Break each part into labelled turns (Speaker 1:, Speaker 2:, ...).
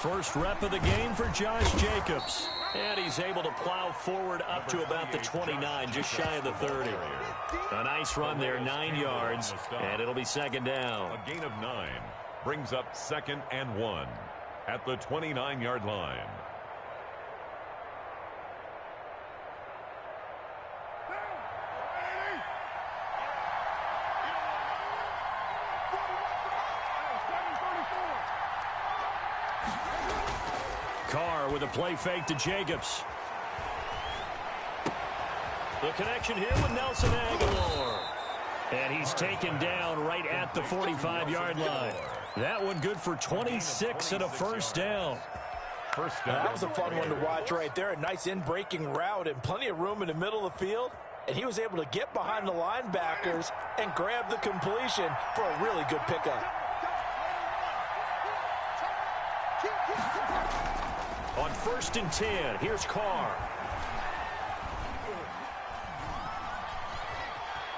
Speaker 1: First rep of the game for Josh Jacobs. And he's able to plow forward up to about the 29, just shy of the 30. A nice run there, 9 yards, and it'll be second down.
Speaker 2: A gain of 9 brings up 2nd and 1 at the 29-yard line.
Speaker 1: Carr with a play fake to Jacobs. The connection here with Nelson Aguilar. And he's taken down right at the 45-yard line. That one good for 26 and a first down.
Speaker 3: That was a fun one to watch right there. A nice in-breaking route and plenty of room in the middle of the field. And he was able to get behind the linebackers and grab the completion for a really good pickup.
Speaker 1: On 1st and 10, here's Carr.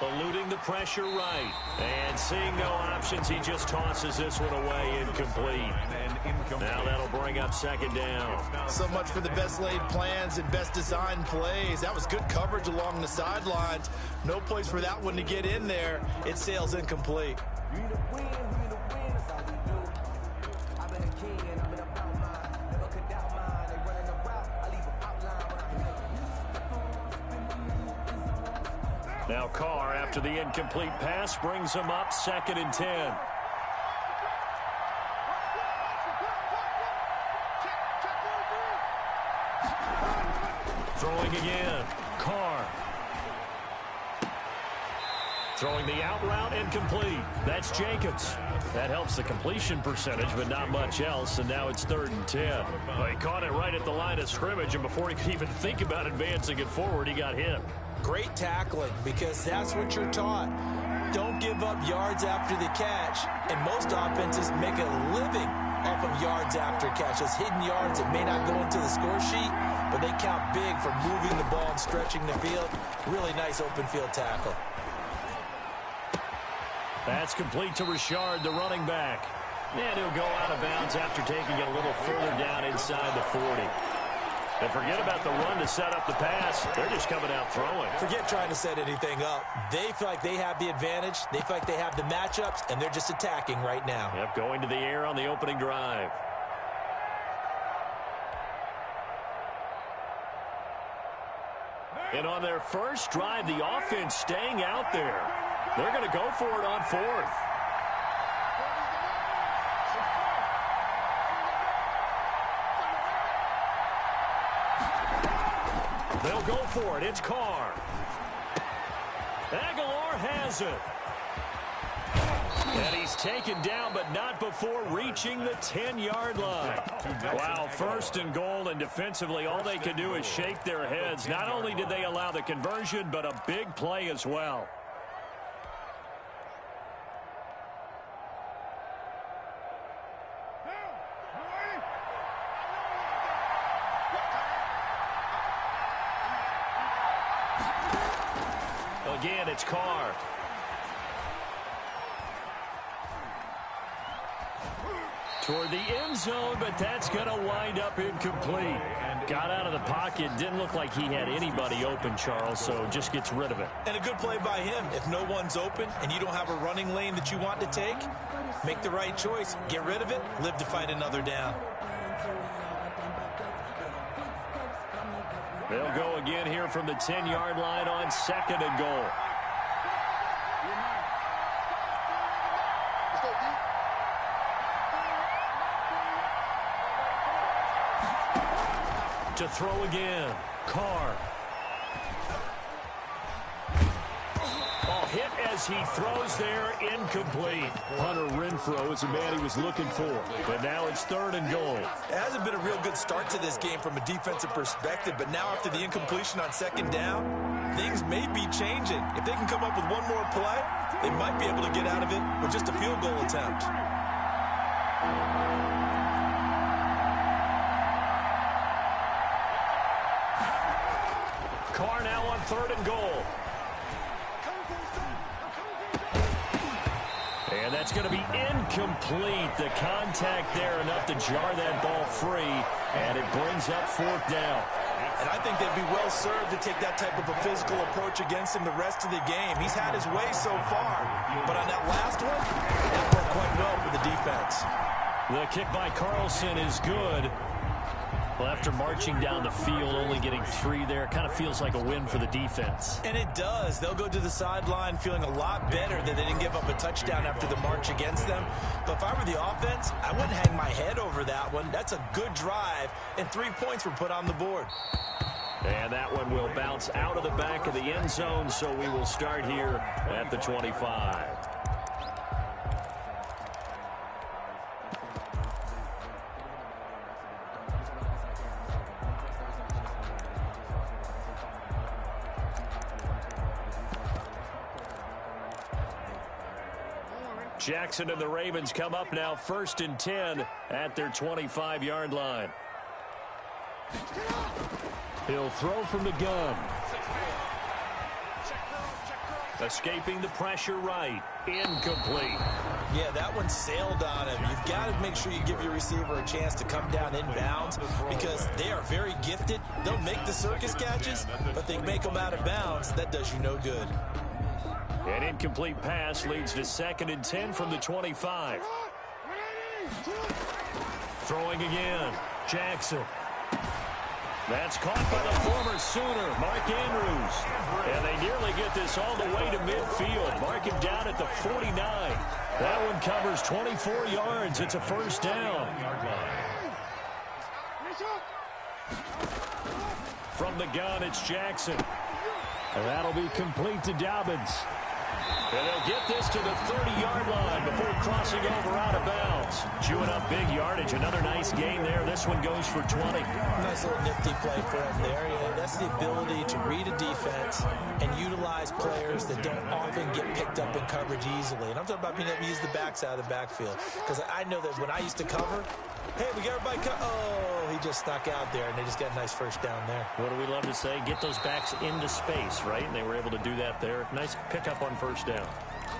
Speaker 1: Eluding the pressure right. And seeing no options, he just tosses this one away incomplete. Now that'll bring up second down.
Speaker 3: So much for the best laid plans and best designed plays. That was good coverage along the sidelines. No place for that one to get in there. It sails incomplete.
Speaker 1: Now Carr, after the incomplete pass, brings him up 2nd and 10. Throwing again. Carr. Throwing the out route incomplete. That's Jacobs. That helps the completion percentage, but not much else, and now it's 3rd and 10. Well, he caught it right at the line of scrimmage, and before he could even think about advancing it forward, he got hit.
Speaker 3: Great tackling, because that's what you're taught. Don't give up yards after the catch, and most offenses make a living off of yards after catches. Hidden yards that may not go into the score sheet, but they count big for moving the ball and stretching the field. Really nice open field tackle.
Speaker 1: That's complete to Richard, the running back. And he'll go out of bounds after taking it a little further down inside the 40. And forget about the run to set up the pass. They're just coming out throwing.
Speaker 3: Forget trying to set anything up. They feel like they have the advantage. They feel like they have the matchups, and they're just attacking right now.
Speaker 1: Yep, going to the air on the opening drive. And on their first drive, the offense staying out there. They're going to go for it on 4th. They'll go for it. It's Carr. Aguilar has it. And he's taken down, but not before reaching the 10-yard line. Wow, 1st and goal, and defensively, all they can do is shake their heads. Not only did they allow the conversion, but a big play as well. Again, it's Carr. Toward the end zone, but that's going to wind up incomplete. Got out of the pocket. Didn't look like he had anybody open, Charles, so just gets rid of it.
Speaker 3: And a good play by him. If no one's open and you don't have a running lane that you want to take, make the right choice. Get rid of it. Live to fight another down.
Speaker 1: They'll go again here from the 10-yard line on 2nd and goal. To throw again, Carr. Oh, hit as he throws there, incomplete. Hunter Renfrow is the man he was looking for, but now it's 3rd and goal.
Speaker 3: It hasn't been a real good start to this game from a defensive perspective, but now after the incompletion on 2nd down, things may be changing. If they can come up with one more play, they might be able to get out of it with just a field goal attempt.
Speaker 1: Carr now on 3rd and goal. And that's going to be incomplete. The contact there enough to jar that ball free, and it brings up fourth down.
Speaker 3: And I think they'd be well served to take that type of a physical approach against him the rest of the game. He's had his way so far. But on that last one, that worked quite well for the defense.
Speaker 1: The kick by Carlson is good. Well, after marching down the field, only getting 3 there, kind of feels like a win for the defense.
Speaker 3: And it does. They'll go to the sideline feeling a lot better that they didn't give up a touchdown after the march against them. But if I were the offense, I wouldn't hang my head over that one. That's a good drive, and 3 points were put on the board.
Speaker 1: And that one will bounce out of the back of the end zone, so we will start here at the 25. Jackson and the Ravens come up now 1st and 10 at their 25-yard line. He'll throw from the gun. Escaping the pressure right. Incomplete.
Speaker 3: Yeah, that one sailed on him. You've got to make sure you give your receiver a chance to come down inbounds because they are very gifted. They'll make the circus catches, but they make them out of bounds. That does you no good.
Speaker 1: An incomplete pass leads to 2nd and 10 from the 25. Throwing again. Jackson. That's caught by the former Sooner, Mark Andrews. And they nearly get this all the way to midfield. Mark him down at the 49. That one covers 24 yards. It's a first down. From the gun, it's Jackson. And that'll be complete to Dobbins. And they'll get this to the 30-yard line before crossing over out of bounds. Chewing up big yardage. Another nice gain there. This one goes for 20.
Speaker 3: Nice little nifty play for him there. You know, that's the ability to read a defense and utilize players that don't often get picked up in coverage easily. And I'm talking about being able to use the backs out of the backfield. Because I know that when I used to cover, hey, we got everybody oh, he just snuck out there, and they just got a nice first down there.
Speaker 1: What do we love to say? Get those backs into space, right? And they were able to do that there. Nice pickup on first down.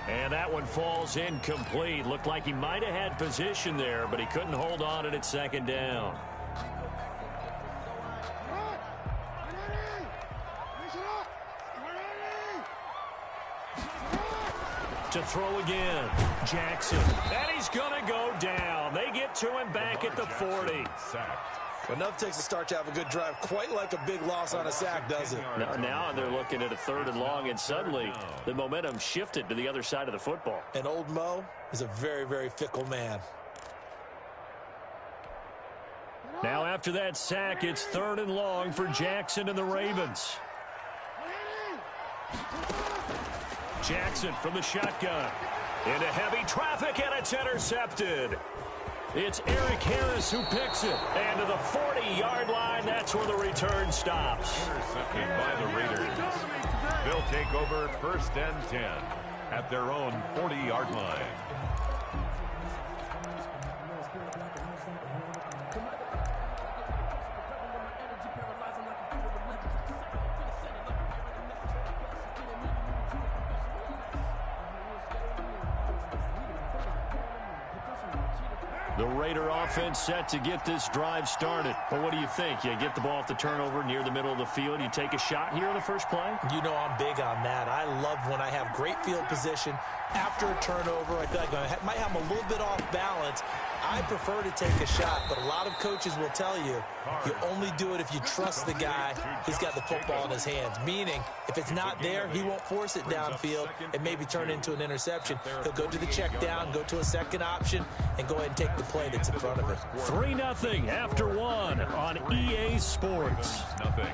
Speaker 1: And that one falls incomplete. Looked like he might have had position there, but he couldn't hold on it at 2nd down. To throw again. Jackson. And he's going to go down. They get to him back at the 40.
Speaker 3: But enough takes a start to have a good drive. Quite like a big loss on a sack, does it?
Speaker 1: Now they're looking at a 3rd and long, and suddenly the momentum shifted to the other side of the football.
Speaker 3: And old Mo is a very, very fickle man.
Speaker 1: Now after that sack, it's 3rd and long for Jackson and the Ravens. Jackson from the shotgun. Into heavy traffic, and it's intercepted. It's Eric Harris who picks it. And to the 40-yard line, that's where the return stops.
Speaker 2: Intercepted by the Raiders. They'll take over 1st and 10 at their own 40-yard line.
Speaker 1: The Raider offense set to get this drive started. Well, what do you think? You get the ball off the turnover near the middle of the field. You take a shot here on the first play?
Speaker 3: You know I'm big on that. I love when I have great field position after a turnover. I feel like I might have them a little bit off balance. I prefer to take a shot, but a lot of coaches will tell you, you only do it if you trust the guy who's got the football in his hands. Meaning, if it's not there, he won't force it downfield and maybe turn into an interception. He'll go to the check down, go to a second option, and go ahead and take the play that's in front of him.
Speaker 1: 3-0 after 1 on EA Sports.
Speaker 2: Nothing.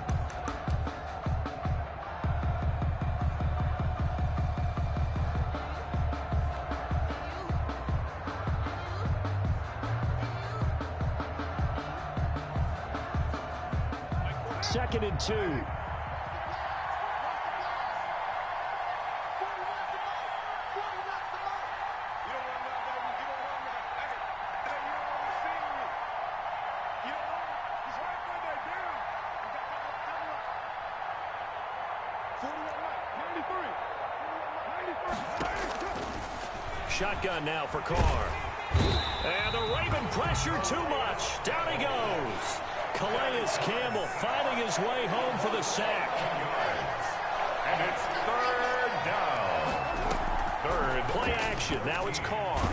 Speaker 1: Second and 2. Shotgun now for Carr. And the Raven pressure too much. Down he goes. Calais Campbell finding his way home for the sack.
Speaker 2: And it's third down. Third.
Speaker 1: Play action. Now it's Carr.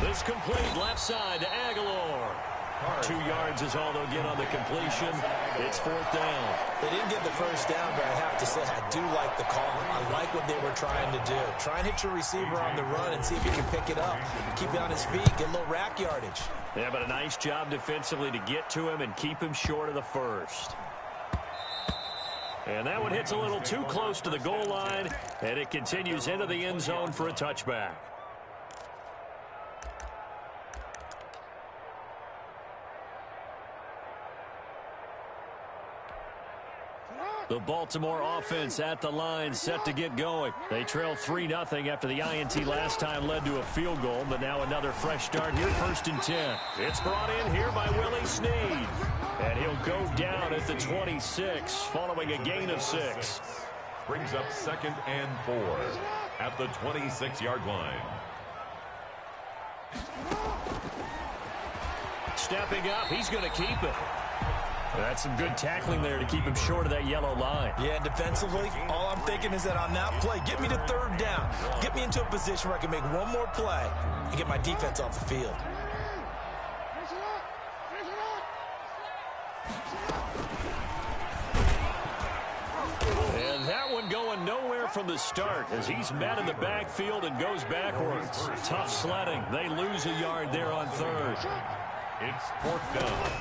Speaker 1: This complete left side to Aguilar. 2 yards is all they'll get on the completion. It's fourth down.
Speaker 3: They didn't get the first down, but I have to say I do like the call. I like what they were trying to do. Try and hit your receiver on the run and see if he can pick it up. Keep it on his feet, get a little rack yardage.
Speaker 1: Yeah, but a nice job defensively to get to him and keep him short of the first. And that one hits a little too close to the goal line, and it continues into the end zone for a touchback. The Baltimore offense at the line, set to get going. They trail 3-0 after the INT last time led to a field goal, but now another fresh start here, 1st and 10. It's brought in here by Willie Snead, and he'll go down at the 26 following a gain of 6.
Speaker 2: Brings up 2nd and 4 at the 26-yard line.
Speaker 1: Stepping up, he's going to keep it. That's some good tackling there to keep him short of that yellow line.
Speaker 3: Yeah, defensively, all I'm thinking is that on that play, get me to third down. Get me into a position where I can make one more play and get my defense off the field.
Speaker 1: And that one going nowhere from the start as he's met in the backfield and goes backwards. Tough sledding. They lose a yard there on third.
Speaker 2: It's fourth down.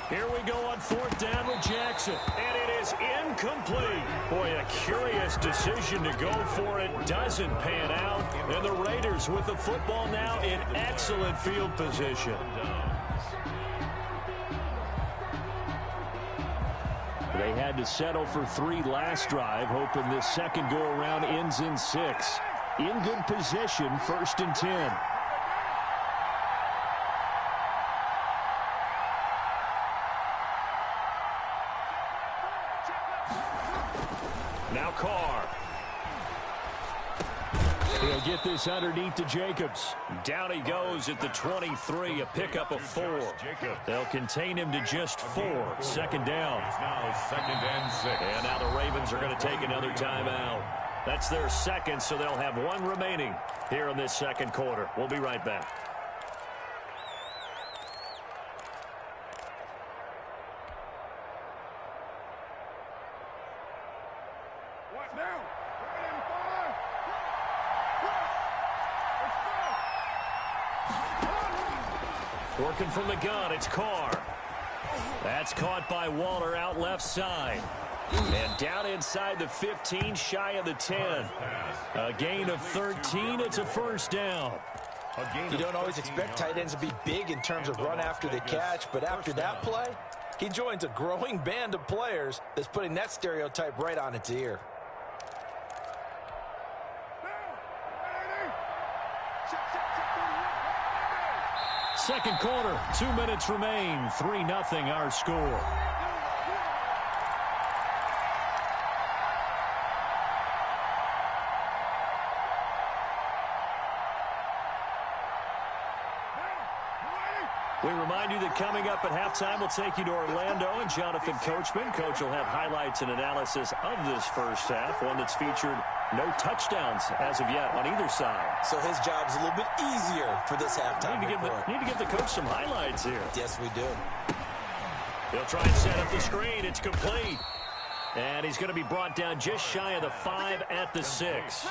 Speaker 1: Here we go on fourth down with Jackson, and it is incomplete. Boy, a curious decision to go for it. Doesn't pan out, and the Raiders with the football now in excellent field position. They had to settle for 3 last drive, hoping this second go-around ends in 6. In good position, 1st and 10. Now Carr. He'll get this underneath to Jacobs. Down he goes at the 23, a pickup of 4. They'll contain him to just 4. 2nd down.
Speaker 2: It's now 2nd and 6.
Speaker 1: And now the Ravens are going to take another timeout. That's their second, so they'll have 1 remaining here in this second quarter. We'll be right back. Working from the gun, it's Carr. That's caught by Waller out left side. And down inside the 15, shy of the 10. A gain of 13, it's a first down.
Speaker 3: You don't always expect tight ends to be big in terms of run after the catch, but after that play, he joins a growing band of players that's putting that stereotype right on its ear.
Speaker 1: Second quarter, 2 minutes remain. 3-0 our score. We remind you that coming up at halftime, we'll take you to Orlando and Jonathan Coachman. Coach will have highlights and analysis of this first half, one that's featured no touchdowns as of yet on either side.
Speaker 3: So his job's a little bit easier for this halftime report.
Speaker 1: Need to give the coach some highlights here.
Speaker 3: Yes, we do.
Speaker 1: They'll try and set up the screen. It's complete. And he's going to be brought down just shy of the 5 at the 6.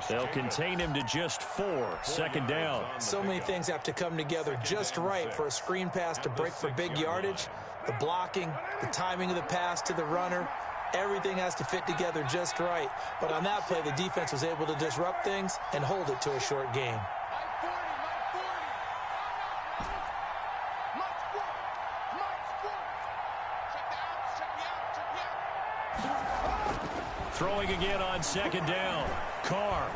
Speaker 1: They'll contain him to just 4. 2nd down.
Speaker 3: So many things have to come together just right for a screen pass to break for big yardage. The blocking, the timing of the pass to the runner, everything has to fit together just right. But on that play, the defense was able to disrupt things and hold it to a short game.
Speaker 1: Throwing again on 2nd down. Carr.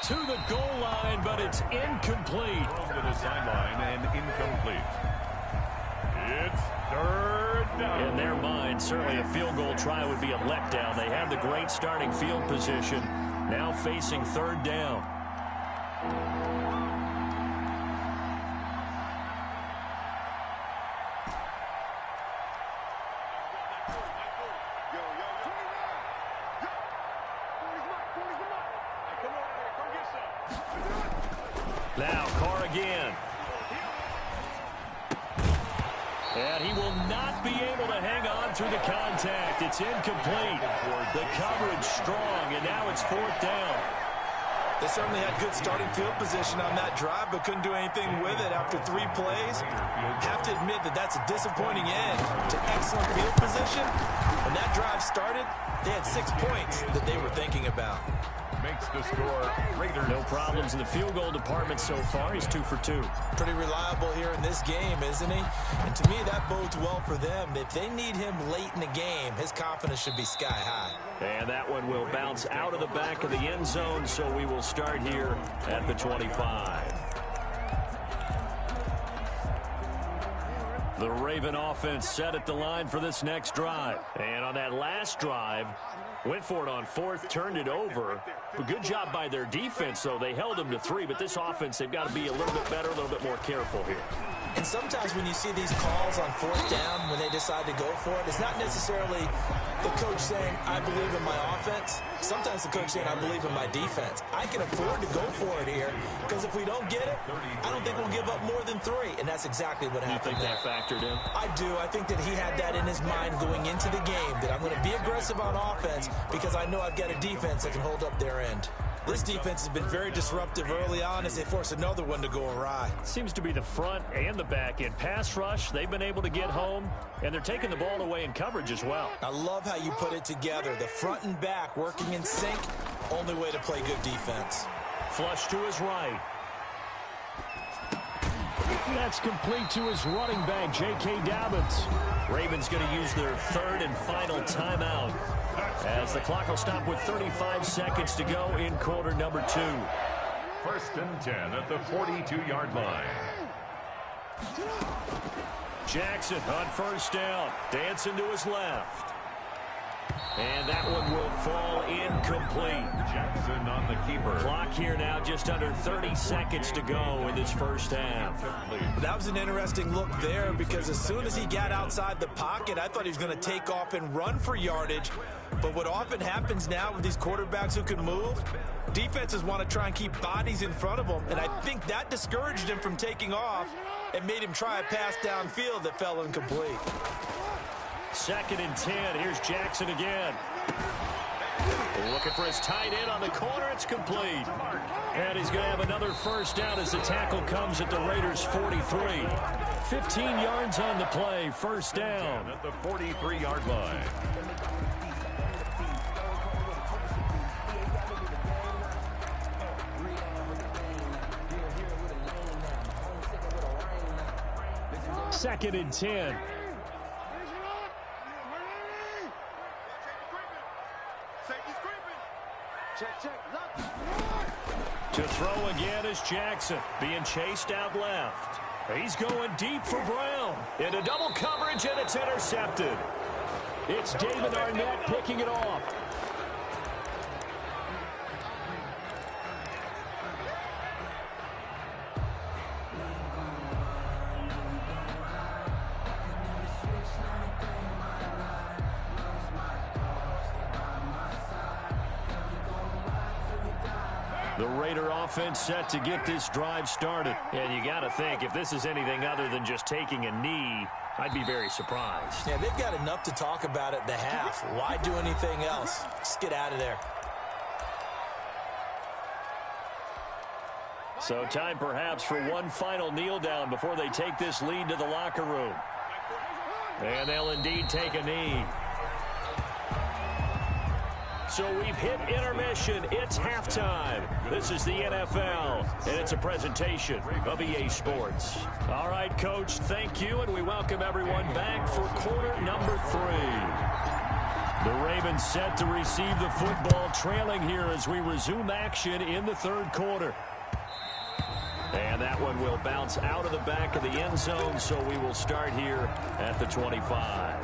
Speaker 1: To the goal line, but it's incomplete.
Speaker 2: To the sideline and incomplete. It's 3rd
Speaker 1: In their mind, certainly a field goal try would be a letdown. They have the great starting field position, now facing third down. Now, Carr again. And he will not be able to hang on through the contact. It's incomplete. The coverage strong, and now it's fourth down.
Speaker 3: They certainly had good starting field position on that drive, but couldn't do anything with it after 3 plays. Have to admit that that's a disappointing end to excellent field position. When that drive started, they had 6 points that they were thinking about.
Speaker 2: Makes the score Raiders.
Speaker 1: No problems in the field goal department so far. He's 2 for 2.
Speaker 3: Pretty reliable here in this game, isn't he? And to me, that bodes well for them. If they need him late in the game, his confidence should be sky high.
Speaker 1: And that one will bounce out of the back of the end zone, so we will start here at the 25. The Raven offense set at the line for this next drive. And on that last drive, went for it on fourth, turned it over. But good job by their defense, though. They held them to 3, but this offense, they've got to be a little bit better, a little bit more careful here.
Speaker 3: And sometimes when you see these calls on fourth down, when they decide to go for it, it's not necessarily the coach saying, I believe in my offense. Sometimes the coach saying, I believe in my defense. I can afford to go for it here, because if we don't get it, I don't think we'll give up more than 3. And that's exactly what happened.
Speaker 1: You think that factored in?
Speaker 3: I do. I think that he had that in his mind going into the game, that I'm going to be aggressive on offense because I know I've got a defense that can hold up their end. This defense has been very disruptive early on as they force another one to go awry.
Speaker 1: Seems to be the front and the back end. Pass rush, they've been able to get home, and they're taking the ball away in coverage as well.
Speaker 3: I love how you put it together. The front and back working in sync, only way to play good defense.
Speaker 1: Flush to his right. That's complete to his running back, J.K. Dobbins. Ravens going to use their third and final timeout as the clock will stop with 35 seconds to go in quarter number 2.
Speaker 2: First and 10 at the 42-yard line.
Speaker 1: Jackson on first down, dancing to his left. And that one will fall incomplete.
Speaker 2: Jackson on the keeper.
Speaker 1: Clock here now, just under 30 seconds to go in this first half.
Speaker 3: That was an interesting look there because as soon as he got outside the pocket, I thought he was going to take off and run for yardage. But what often happens now with these quarterbacks who can move, defenses want to try and keep bodies in front of them. And I think that discouraged him from taking off and made him try a pass downfield that fell incomplete.
Speaker 1: Second and 10. Here's Jackson again. Looking for his tight end on the corner. It's complete. And he's going to have another first down as the tackle comes at the Raiders' 43. 15 yards on the play. First down.
Speaker 2: At the 43-yard line.
Speaker 1: Second and 10. To throw again is Jackson, being chased out left. He's going deep for Brown. Into double coverage, and it's intercepted. It's David Arnett picking it off. The Raider offense set to get this drive started. And you got to think, if this is anything other than just taking a knee, I'd be very surprised.
Speaker 3: Yeah, they've got enough to talk about at the half. Why do anything else? Just get out of there.
Speaker 1: So time perhaps for one final kneel down before they take this lead to the locker room. And they'll indeed take a knee. So we've hit intermission. It's halftime. This is the NFL, and it's a presentation of EA Sports. All right, Coach, thank you, and we welcome everyone back for quarter number 3. The Ravens set to receive the football, trailing here as we resume action in the third quarter. And that one will bounce out of the back of the end zone, so we will start here at the 25.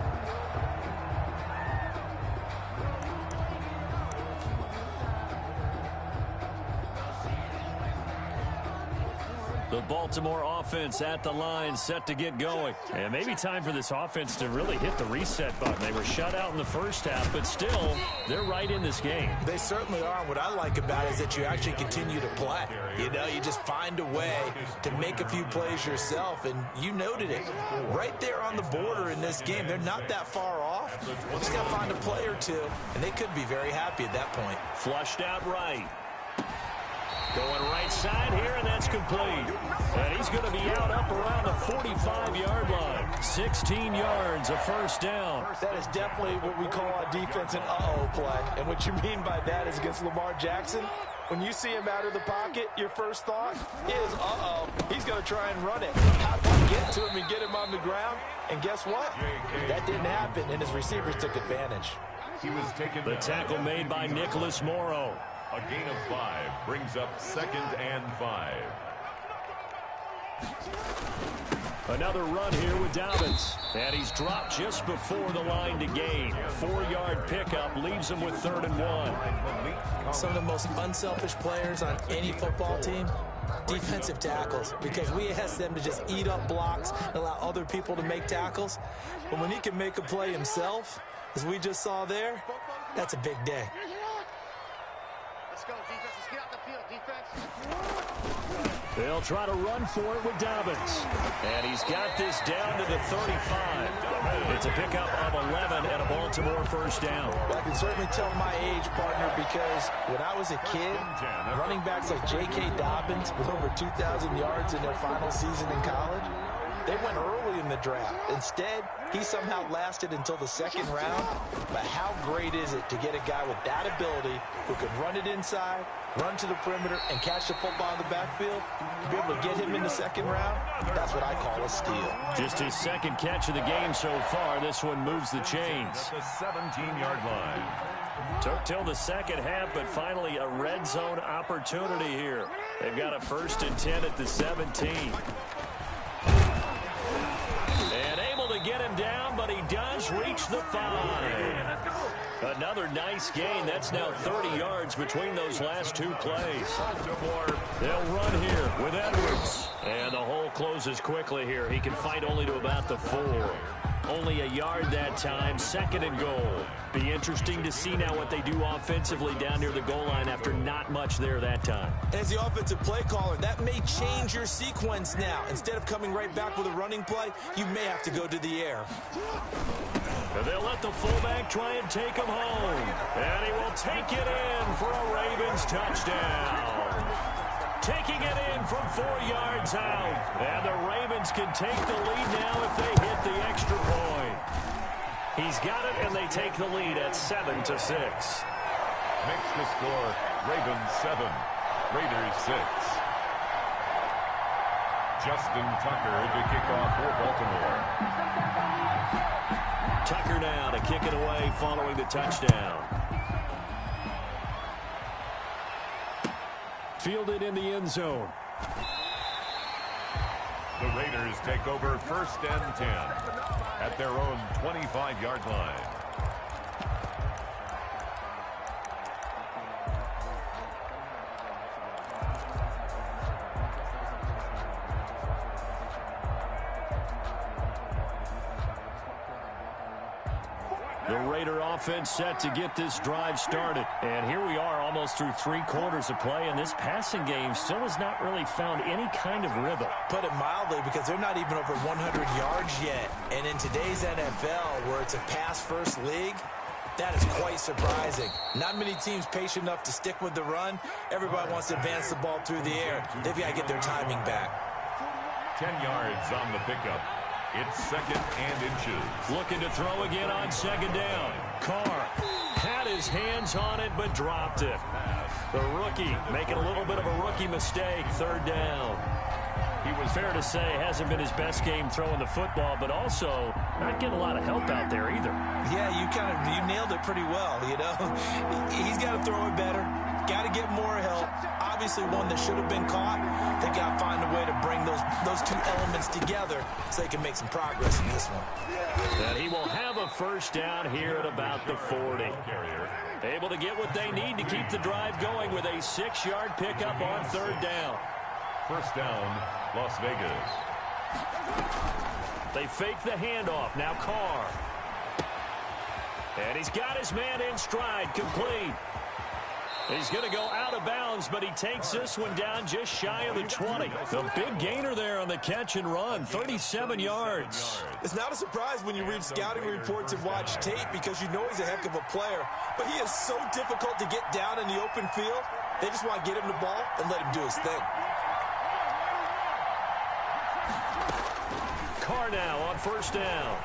Speaker 1: The Baltimore offense at the line, set to get going. And maybe time for this offense to really hit the reset button. They were shut out in the first half, but still, they're right in this game.
Speaker 3: They certainly are. What I like about it is that you actually continue to play. You know, you just find a way to make a few plays yourself, and you noted it. Right there on the border in this game, they're not that far off. Just got to find a play or two, and they could be very happy at that point.
Speaker 1: Flushed out right. Going right side here, and that's complete. And he's going to be out up around the 45-yard line. 16 yards, a first down.
Speaker 3: That is definitely what we call on defense an uh-oh play. And what you mean by that is against Lamar Jackson, when you see him out of the pocket, your first thought is, uh-oh, he's going to try and run it. How do you get to him and get him on the ground? And guess what? That didn't happen, and his receivers took advantage.
Speaker 1: The tackle made by Nicholas Morrow.
Speaker 2: A gain of 5 brings up 2nd and 5.
Speaker 1: Another run here with Dobbins. And he's dropped just before the line to gain. 4-yard pickup leaves him with 3rd and 1.
Speaker 3: Some of the most unselfish players on any football team, defensive tackles, because we ask them to just eat up blocks and allow other people to make tackles. But when he can make a play himself, as we just saw there, that's a big day.
Speaker 1: They'll try to run for it with Dobbins. And he's got this down to the 35. It's a pickup of 11 and a Baltimore first down.
Speaker 3: Well, I can certainly tell my age, partner, because when I was a kid, running backs like J.K. Dobbins with over 2,000 yards in their final season in college, they went early in the draft. Instead, he somehow lasted until the 2nd round. But how great is it to get a guy with that ability who can run it inside, run to the perimeter, and catch the football in the backfield? To be able to get him in the 2nd round, that's what I call a steal.
Speaker 1: Just his 2nd catch of the game so far. This one moves the chains.
Speaker 2: At the 17-yard line.
Speaker 1: Took till the second half, but finally a red zone opportunity here. They've got a 1st and 10 at the 17. And able to get him down, but he does reach the 5. Another nice gain. That's now 30 yards between those last 2 plays. They'll run here with Edwards. And the hole closes quickly here. He can fight only to about the 4. Only a yard that time, 2nd and goal. Be interesting to see now what they do offensively down near the goal line after not much there that time.
Speaker 3: As the offensive play caller, that may change your sequence now. Instead of coming right back with a running play, you may have to go to the air.
Speaker 1: And they'll let the fullback try and take him home. And he will take it in for a Ravens touchdown. Taking it in from 4 yards out. And the Ravens can take the lead now if they hit the extra point. He's got it, and they take the lead at 7-6.
Speaker 2: Makes the score Ravens 7, Raiders 6. Justin Tucker to kick off for Baltimore.
Speaker 1: Tucker now to kick it away following the touchdown. Fielded in the end zone.
Speaker 2: The Raiders take over 1st and 10 at their own 25-yard line.
Speaker 1: The Raider offense set to get this drive started. And here we are almost through 3 quarters of play, and this passing game still has not really found any kind of rhythm.
Speaker 3: Put it mildly, because they're not even over 100 yards yet. And in today's NFL, where it's a pass-first league, that is quite surprising. Not many teams patient enough to stick with the run. Everybody wants to advance the ball through the air. They've got to get their timing back.
Speaker 2: 10 yards on the pickup. It's 2nd and inches.
Speaker 1: Looking to throw again on 2nd down. Carr had his hands on it, but dropped it. The rookie making a little bit of a rookie mistake. 3rd down. He was fair to say hasn't been his best game throwing the football, but also not getting a lot of help out there either.
Speaker 3: Yeah, you nailed it pretty well, you know. He's got to throw it better. Got to get more help. Obviously one that should have been caught. They got to find a way to bring those two elements together so they can make some progress in this one.
Speaker 1: And he will have a first down here at about the 40. Able to get what they need to keep the drive going with a 6-yard pickup on third down.
Speaker 2: First down, Las Vegas.
Speaker 1: They fake the handoff. Now Carr. And he's got his man in stride, complete. He's going to go out of bounds, but he takes this one down just shy of the 20. The big gainer there on the catch and run, 37 yards.
Speaker 3: It's not a surprise when you read scouting reports and watch tape because you know he's a heck of a player. But he is so difficult to get down in the open field. They just want to get him the ball and let him do his thing.
Speaker 1: Carr now on first down.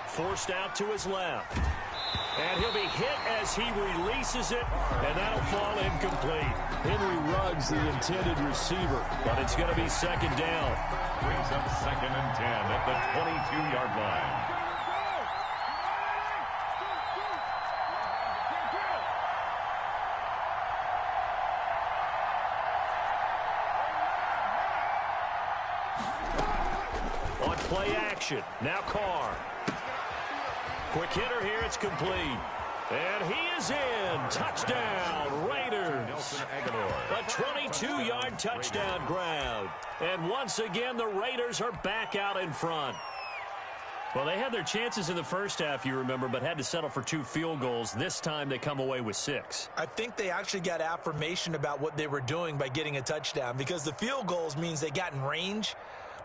Speaker 1: Forced out to his left. And he'll be hit as he releases it, and that'll fall incomplete. Henry Ruggs, the intended receiver, but it's going to be second down.
Speaker 2: Brings up 2nd and 10 at the 22-yard line.
Speaker 1: On play action, now Carr. Quick hitter here, it's complete. And he is in. Touchdown, Raiders. A 22-yard touchdown grab. And once again, the Raiders are back out in front. Well, they had their chances in the first half, you remember, but had to settle for 2 field goals. This time they come away with 6.
Speaker 3: I think they actually got affirmation about what they were doing by getting a touchdown because the field goals means they got in range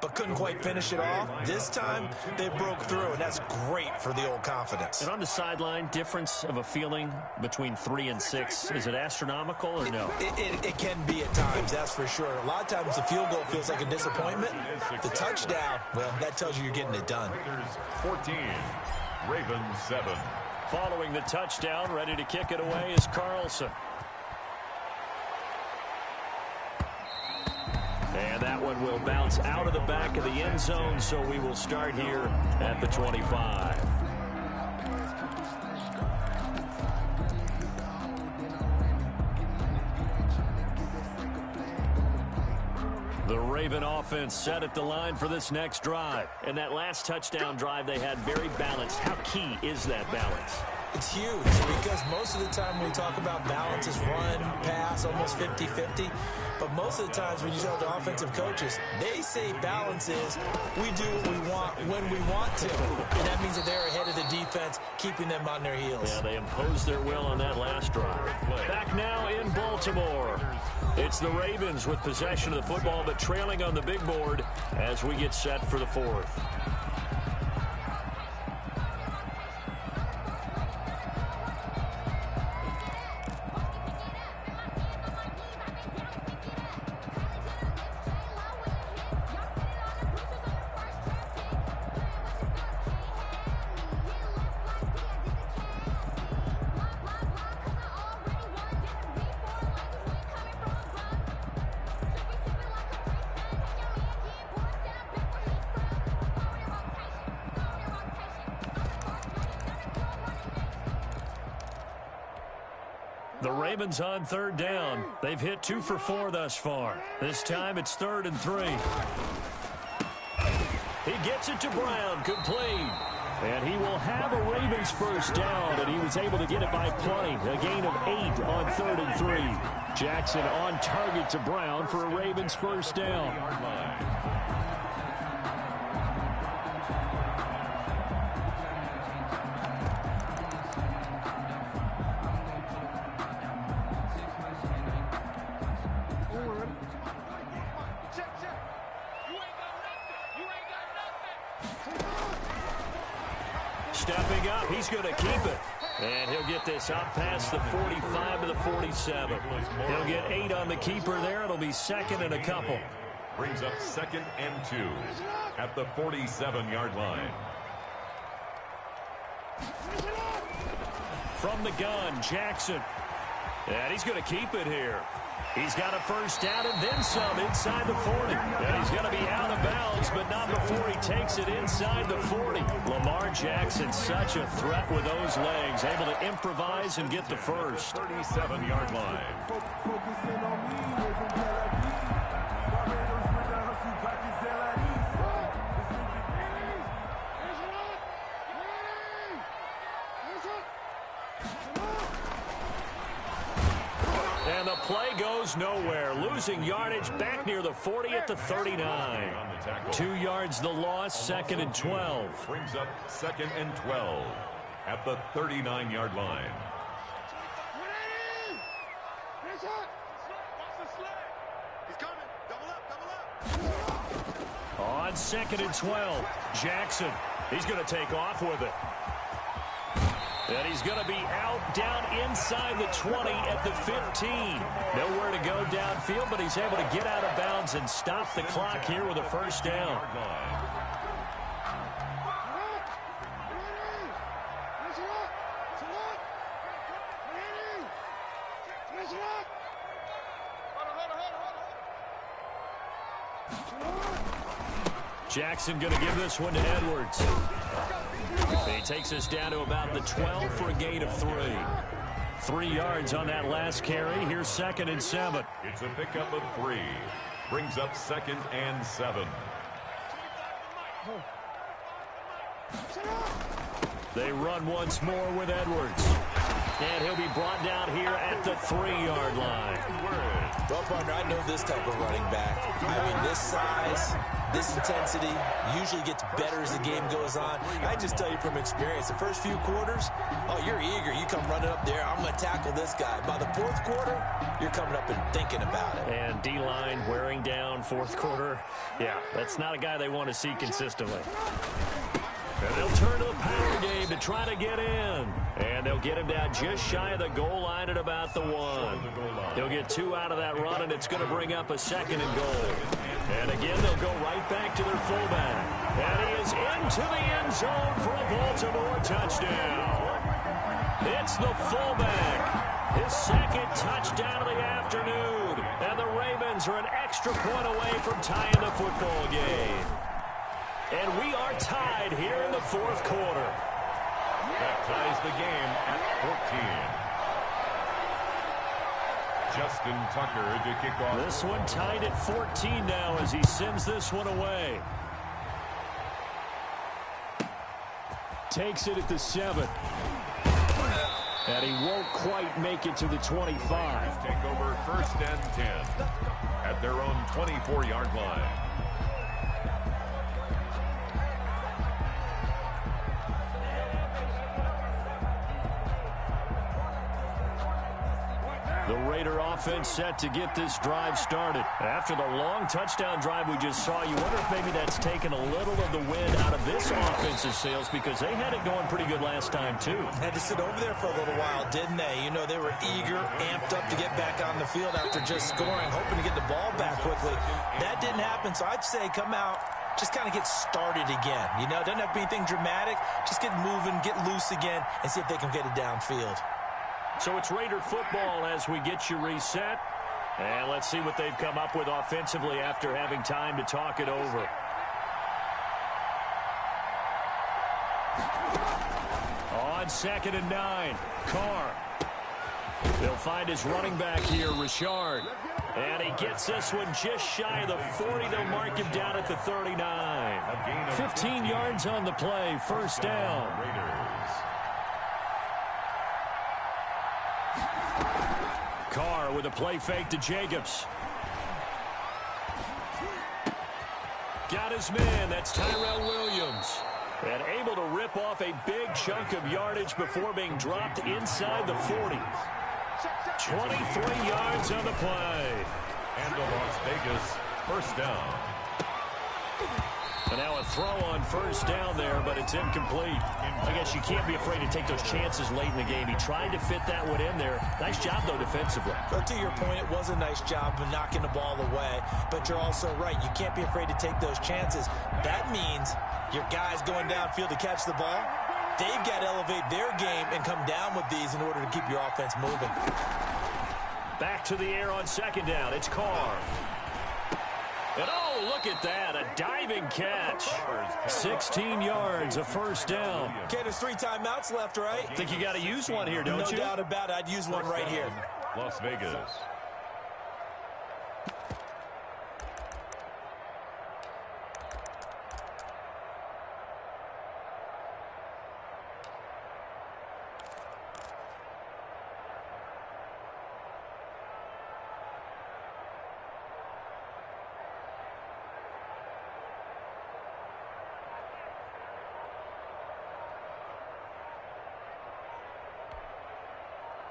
Speaker 3: but couldn't quite finish it off. This time, they broke through, and that's great for the old confidence.
Speaker 1: And on the sideline, difference of a feeling between 3 and 6, is it astronomical or no?
Speaker 3: It can be at times, that's for sure. A lot of times the field goal feels like a disappointment. The touchdown, well, that tells you you're getting it done.
Speaker 2: 14, Ravens 7.
Speaker 1: Following the touchdown, ready to kick it away is Carlson. And that one will bounce out of the back of the end zone, so we will start here at the 25. The Raven offense set at the line for this next drive. And that last touchdown drive they had very balanced. How key is that balance?
Speaker 3: It's huge because most of the time when we talk about balance is run, pass, almost 50-50. But most of the times when you talk to offensive coaches, they say balance is we do what we want when we want to. And that means that they're ahead of the defense, keeping them on their heels.
Speaker 1: Yeah, they imposed their will on that last drive. Back now in Baltimore. It's the Ravens with possession of the football, but trailing on the big board as we get set for the 4th. The Ravens on third down. They've hit 2 for 4 thus far. This time it's 3rd and 3. He gets it to Brown, complete. And he will have a Ravens first down, and he was able to get it by plenty. A gain of 8 on 3rd and 3. Jackson on target to Brown for a Ravens first down. Stepping up, he's going to keep it. And he'll get this up past the 45 to the 47. He'll get 8 on the keeper there. It'll be 2nd and a couple.
Speaker 2: Brings up 2nd and 2 at the 47-yard line.
Speaker 1: From the gun, Jackson. And he's going to keep it here. He's got a first down and then some inside the 40. And he's going to be out of bounds, but not before he takes it inside. inside the 40. Lamar Jackson, such a threat with those legs, able to improvise and get the first.
Speaker 2: 37-yard line.
Speaker 1: And the play goes nowhere. Losing yardage back near the 40 at the 39. 2 yards the loss, 2nd and 12.
Speaker 2: Brings up 2nd and 12 at the 39-yard line.
Speaker 1: On 2nd and 12, Jackson. He's going to take off with it. And he's going to be out down inside the 20 at the 15. Nowhere to go downfield, but he's able to get out of bounds and stop the clock here with a first down. Jackson going to give this one to Edwards. He takes us down to about the 12 for a gain of 3. 3 yards on that last carry. Here's 2nd and 7.
Speaker 2: It's a pickup of 3. Brings up 2nd and 7.
Speaker 1: They run once more with Edwards. And he'll be brought down here at the 3-yard line.
Speaker 3: Well, partner, I know this type of running back. I mean, this size, this intensity usually gets better as the game goes on. I just tell you from experience, the first few quarters, oh, you're eager. You come running up there, I'm going to tackle this guy. By the 4th quarter, you're coming up and thinking about it.
Speaker 1: And D-line wearing down 4th quarter. Yeah, that's not a guy they want to see consistently. And they'll turn to the power game to try to get in. And they'll get him down just shy of the goal line at about the 1. They'll get 2 out of that run, and it's going to bring up a 2nd and goal. And again, they'll go right back to their fullback. And he is into the end zone for a Baltimore touchdown. It's the fullback. His 2nd touchdown of the afternoon. And the Ravens are an extra point away from tying the football game. And we are tied here in the 4th quarter.
Speaker 2: That ties the game at 14. Justin Tucker to kick off.
Speaker 1: This one tied at 14 now as he sends this one away. Takes it at the 7. And he won't quite make it to the 25.
Speaker 2: Take over 1st and 10 at their own 24-yard line.
Speaker 1: The Raider offense set to get this drive started. After the long touchdown drive we just saw, you wonder if maybe that's taken a little of the wind out of this offensive sails because they had it going pretty good last time, too.
Speaker 3: Had to sit over there for a little while, didn't they? You know, they were eager, amped up to get back on the field after just scoring, hoping to get the ball back quickly. That didn't happen, so I'd say come out, just kind of get started again. You know, doesn't have to be anything dramatic. Just get moving, get loose again, and see if they can get it downfield.
Speaker 1: So it's Raider football as we get you reset. And let's see what they've come up with offensively after having time to talk it over. On 2nd and 9, Carr. They'll find his running back here, Richard. And he gets this one just shy of the 40. They'll mark him down at the 39. 15 yards on the play, first down. Carr with a play fake to Jacobs. Got his man. That's Tyrell Williams. And able to rip off a big chunk of yardage before being dropped inside the 40. 23 yards on the play.
Speaker 2: And the Las Vegas first down.
Speaker 1: And now a throw on first down there, but it's incomplete. I guess you can't be afraid to take those chances late in the game. He tried to fit that one in there. Nice job, though, defensively.
Speaker 3: But to your point, it was a nice job of knocking the ball away. But you're also right. You can't be afraid to take those chances. That means your guys going downfield to catch the ball, they've got to elevate their game and come down with these in order to keep your offense moving.
Speaker 1: Back to the air on 2nd down. It's Carr. And oh, Oh, look at that. A diving catch. 16 yards, a first down.
Speaker 3: Okay, there's 3 timeouts left, right?
Speaker 1: Think you got to use one here, don't you?
Speaker 3: No doubt about it. I'd use one right here.
Speaker 2: Las Vegas.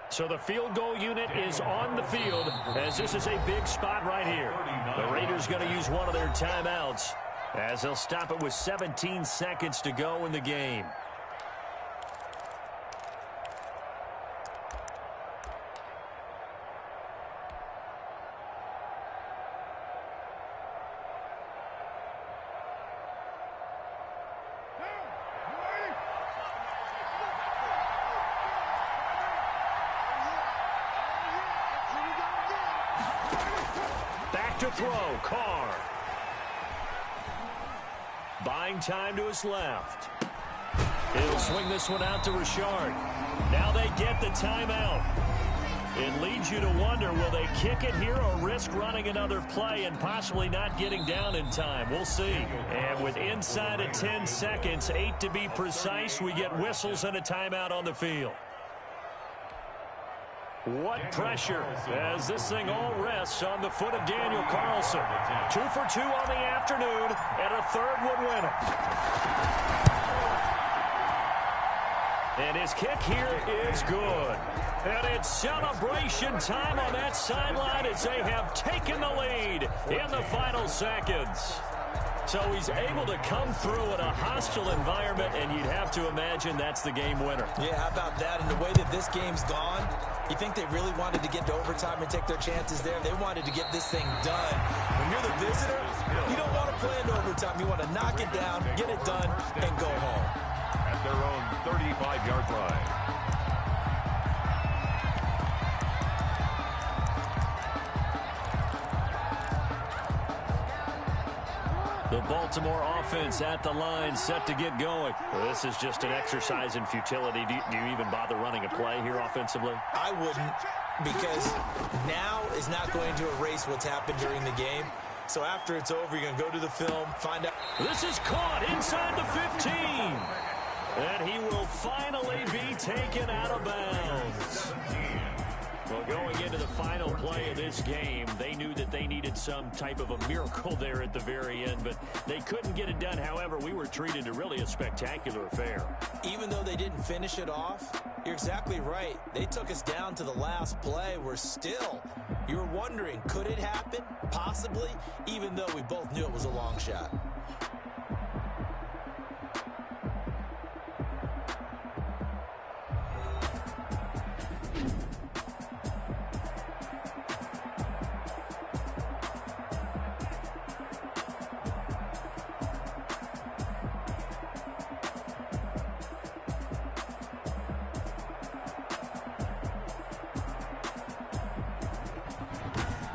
Speaker 1: So the field goal unit is on the field as this is a big spot right here. The Raiders going to use one of their timeouts as they'll stop it with 17 seconds to go in the game. To throw, Carr. Buying time to his left. He'll swing this one out to Richard. Now they get the timeout. It leads you to wonder, will they kick it here or risk running another play and possibly not getting down in time? We'll see. And with inside of 10 seconds, 8 to be precise, we get whistles and a timeout on the field. What pressure as this thing all rests on the foot of Daniel Carlson. 2 for 2 on the afternoon, and a third would win it. And his kick here is good. And it's celebration time on that sideline as they have taken the lead in the final seconds. So he's able to come through in a hostile environment, and you'd have to imagine that's the game winner.
Speaker 3: Yeah, how about that? And the way that this game's gone, you think they really wanted to get to overtime and take their chances there? They wanted to get this thing done. When you're the visitor, you don't want to play in overtime. You want to knock it down, get it done, and go home.
Speaker 2: At their own 35-yard line.
Speaker 1: The Baltimore offense at the line, set to get going. Well, this is just an exercise in futility. Do you even bother running a play here offensively?
Speaker 3: I wouldn't, because now is not going to erase what's happened during the game. So after it's over, you're going to go to the film, find out.
Speaker 1: This is caught inside the 15. And he will finally be taken out of bounds. Well, going into the final play of this game, they knew that they needed some type of a miracle there at the very end, but they couldn't get it done. However, we were treated to really a spectacular affair.
Speaker 3: Even though they didn't finish it off, you're exactly right. They took us down to the last play. We're still, you were wondering, could it happen? Possibly, even though we both knew it was a long shot.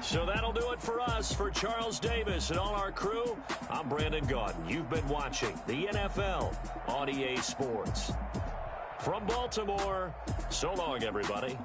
Speaker 1: So that'll do it for us. For Charles Davis and all our crew, I'm Brandon Gaudin. You've been watching the NFL on EA Sports. From Baltimore, so long, everybody.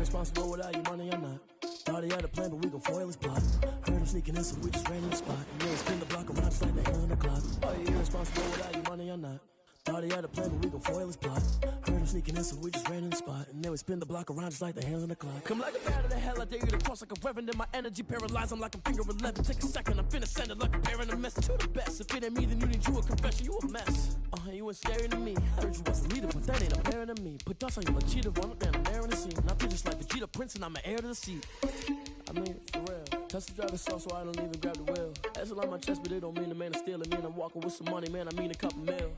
Speaker 4: irresponsible without your money or not. Thought he had a plan, but we gon' foil his plot. Heard him sneaking in, so we just ran in the spot. And then we spin the block around just like the hell in the clock. Are you irresponsible without your money or not? Thought he had a plan, but we gon' foil his plot. Heard him sneaking in, so we just ran in the spot. And then we spin the block around just like the hands on the clock. Come like a bat of the hell, I dare you to cross like a reverend. And my energy paralyzed, I'm like a finger 11. Take a second, I'm finna send it like a bear in a mess. To the best, if it ain't me, then you need you a confession. You a mess. You ain't scary to me. Heard you was a leader, but that ain't apparent to me. Put dust on you like cheetah, run up down the air in the scene. I feel just like Vegeta Prince, and I'm an heir to the seat. I mean, for real. Touch the driver's sauce, so I don't even grab the wheel. That's on my chest, but it don't mean the man is stealing. Man, I'm walking with some money, man, I mean a couple mil.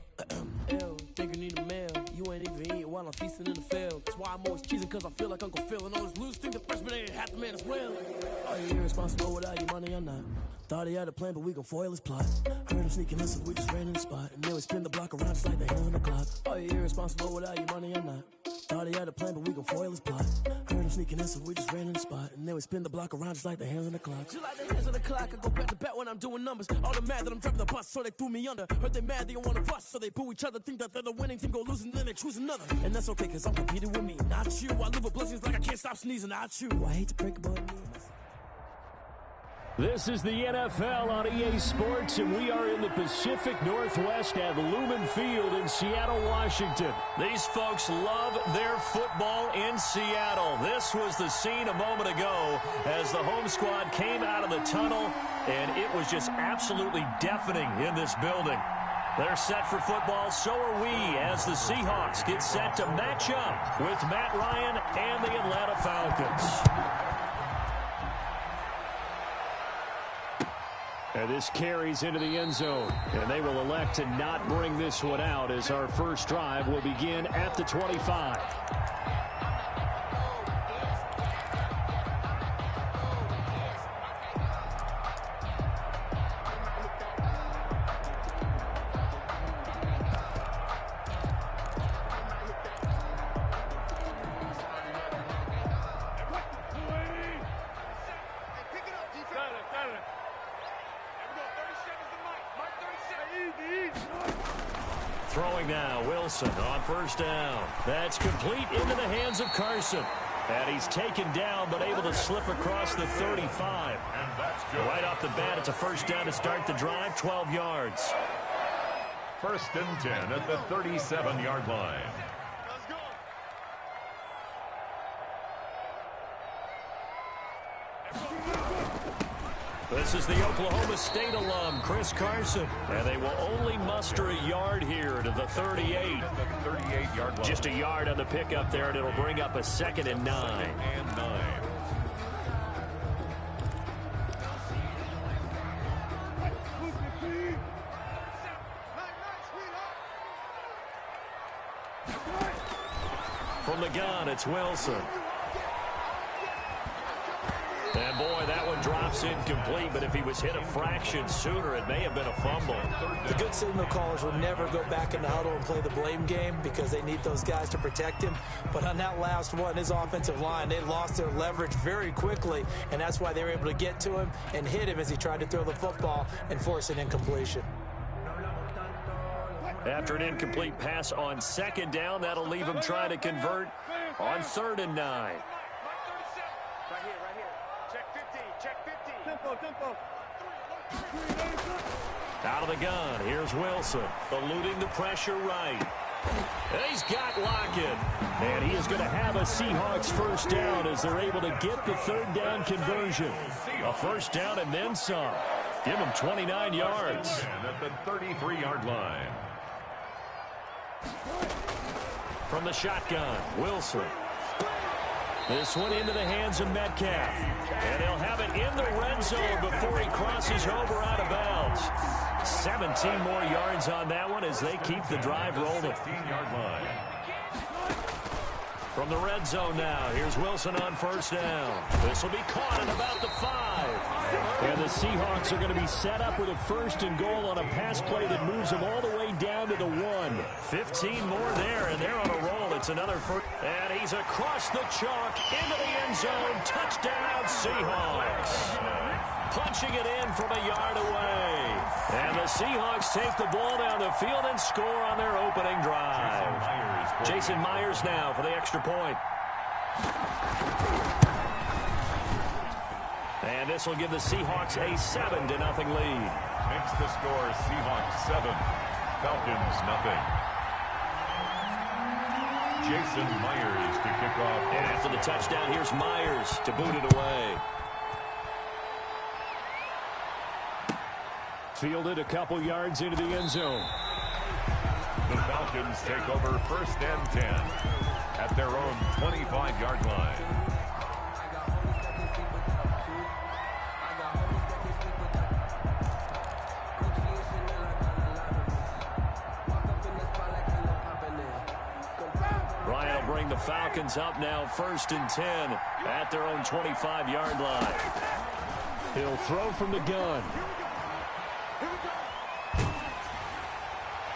Speaker 4: Ew, think you need a meal. You ain't even eating while I'm feasting in the field. That's why I'm always cheesing, cause I feel like Uncle Phil. And all this loose think the freshman ain't half the man as well. Are you irresponsible without your money or not? Thought he had a plan, but we gon' foil his plot. Heard him sneaking in, so we just ran in the spot. And then we spin the block around just like the hands on the clock. Are you irresponsible without your money or not? Thought he had a plan, but we gon' foil his plot. Heard him sneaking in, so we just ran in the spot. And then we spin the block around just like the hands on the clock. Just like the hands on the clock, I go back to back when I'm doing numbers. All the mad that I'm driving the bus, so they threw me under. Heard they mad, they don't wanna bust, so they boo each other. Think that they're the winning team, go losing, then they choose another. And that's okay, cause I'm competing with me, not you. I live with blessings like I can't stop sneezing, not you. I hate to break about me.
Speaker 1: This is the NFL on EA Sports, and we are in the Pacific Northwest at Lumen Field in Seattle, Washington. These folks love their football in Seattle. This was the scene a moment ago as the home squad came out of the tunnel, and it was just absolutely deafening in this building. They're set for football, so are we, as the Seahawks get set to match up with Matt Ryan and the Atlanta Falcons. And this carries into the end zone, and they will elect to not bring this one out as our first drive will begin at the 25. Throwing now, Wilson on first down. That's complete into the hands of Carson. And he's taken down, but able to slip across the 35.
Speaker 2: And that's good.
Speaker 1: Right off the bat, it's a first down to start the drive, 12 yards.
Speaker 2: First and 10 at the 37-yard line.
Speaker 1: This is the Oklahoma State alum, Chris Carson. And they will only muster a yard here to the 38.
Speaker 2: At the 38-yard line.
Speaker 1: Just a yard on the pickup there, and it'll bring up a 2nd and 9.
Speaker 2: 2nd and 9.
Speaker 1: From the gun, it's Wilson. And boy, that one drops incomplete, but if he was hit a fraction sooner, it may have been a fumble.
Speaker 3: The good signal callers will never go back in the huddle and play the blame game because they need those guys to protect him. But on that last one, his offensive line, they lost their leverage very quickly, and that's why they were able to get to him and hit him as he tried to throw the football and force an incompletion.
Speaker 1: After an incomplete pass on 2nd down, that'll leave him trying to convert on 3rd and 9. Out of the gun, here's Wilson, eluding the pressure right. And he's got Lockett. And he is going to have a Seahawks first down as they're able to get the 3rd down conversion. A first down and then some. Give him 29 yards.
Speaker 2: At the 33-yard line.
Speaker 1: From the shotgun, Wilson. This one into the hands of Metcalf. And they'll have it in the red zone before he crosses over out of bounds. 17 more yards on that one as they keep the drive rolling.
Speaker 2: 16-yard line.
Speaker 1: From the red zone now, here's Wilson on first down. This will be caught at about the 5. And the Seahawks are going to be set up with a 1st and goal on a pass play that moves them all the way down to the 1. 15 more there, and they're on a roll. It's another first. And he's across the chalk into the end zone. Touchdown, Seahawks. Punching it in from a yard away. And the Seahawks take the ball down the field and score on their opening drive. Jason Myers now for the extra point. And this will give the Seahawks a 7-0 lead.
Speaker 2: Makes the score Seahawks 7, Falcons 0. Jason Myers to kick off.
Speaker 1: And after the touchdown, here's Myers to boot it away. Fielded a couple yards into the end zone.
Speaker 2: The Falcons take over 1st and 10 at their own 25-yard line.
Speaker 1: Ryan will bring the Falcons up now 1st and 10 at their own 25-yard line. He'll throw from the gun.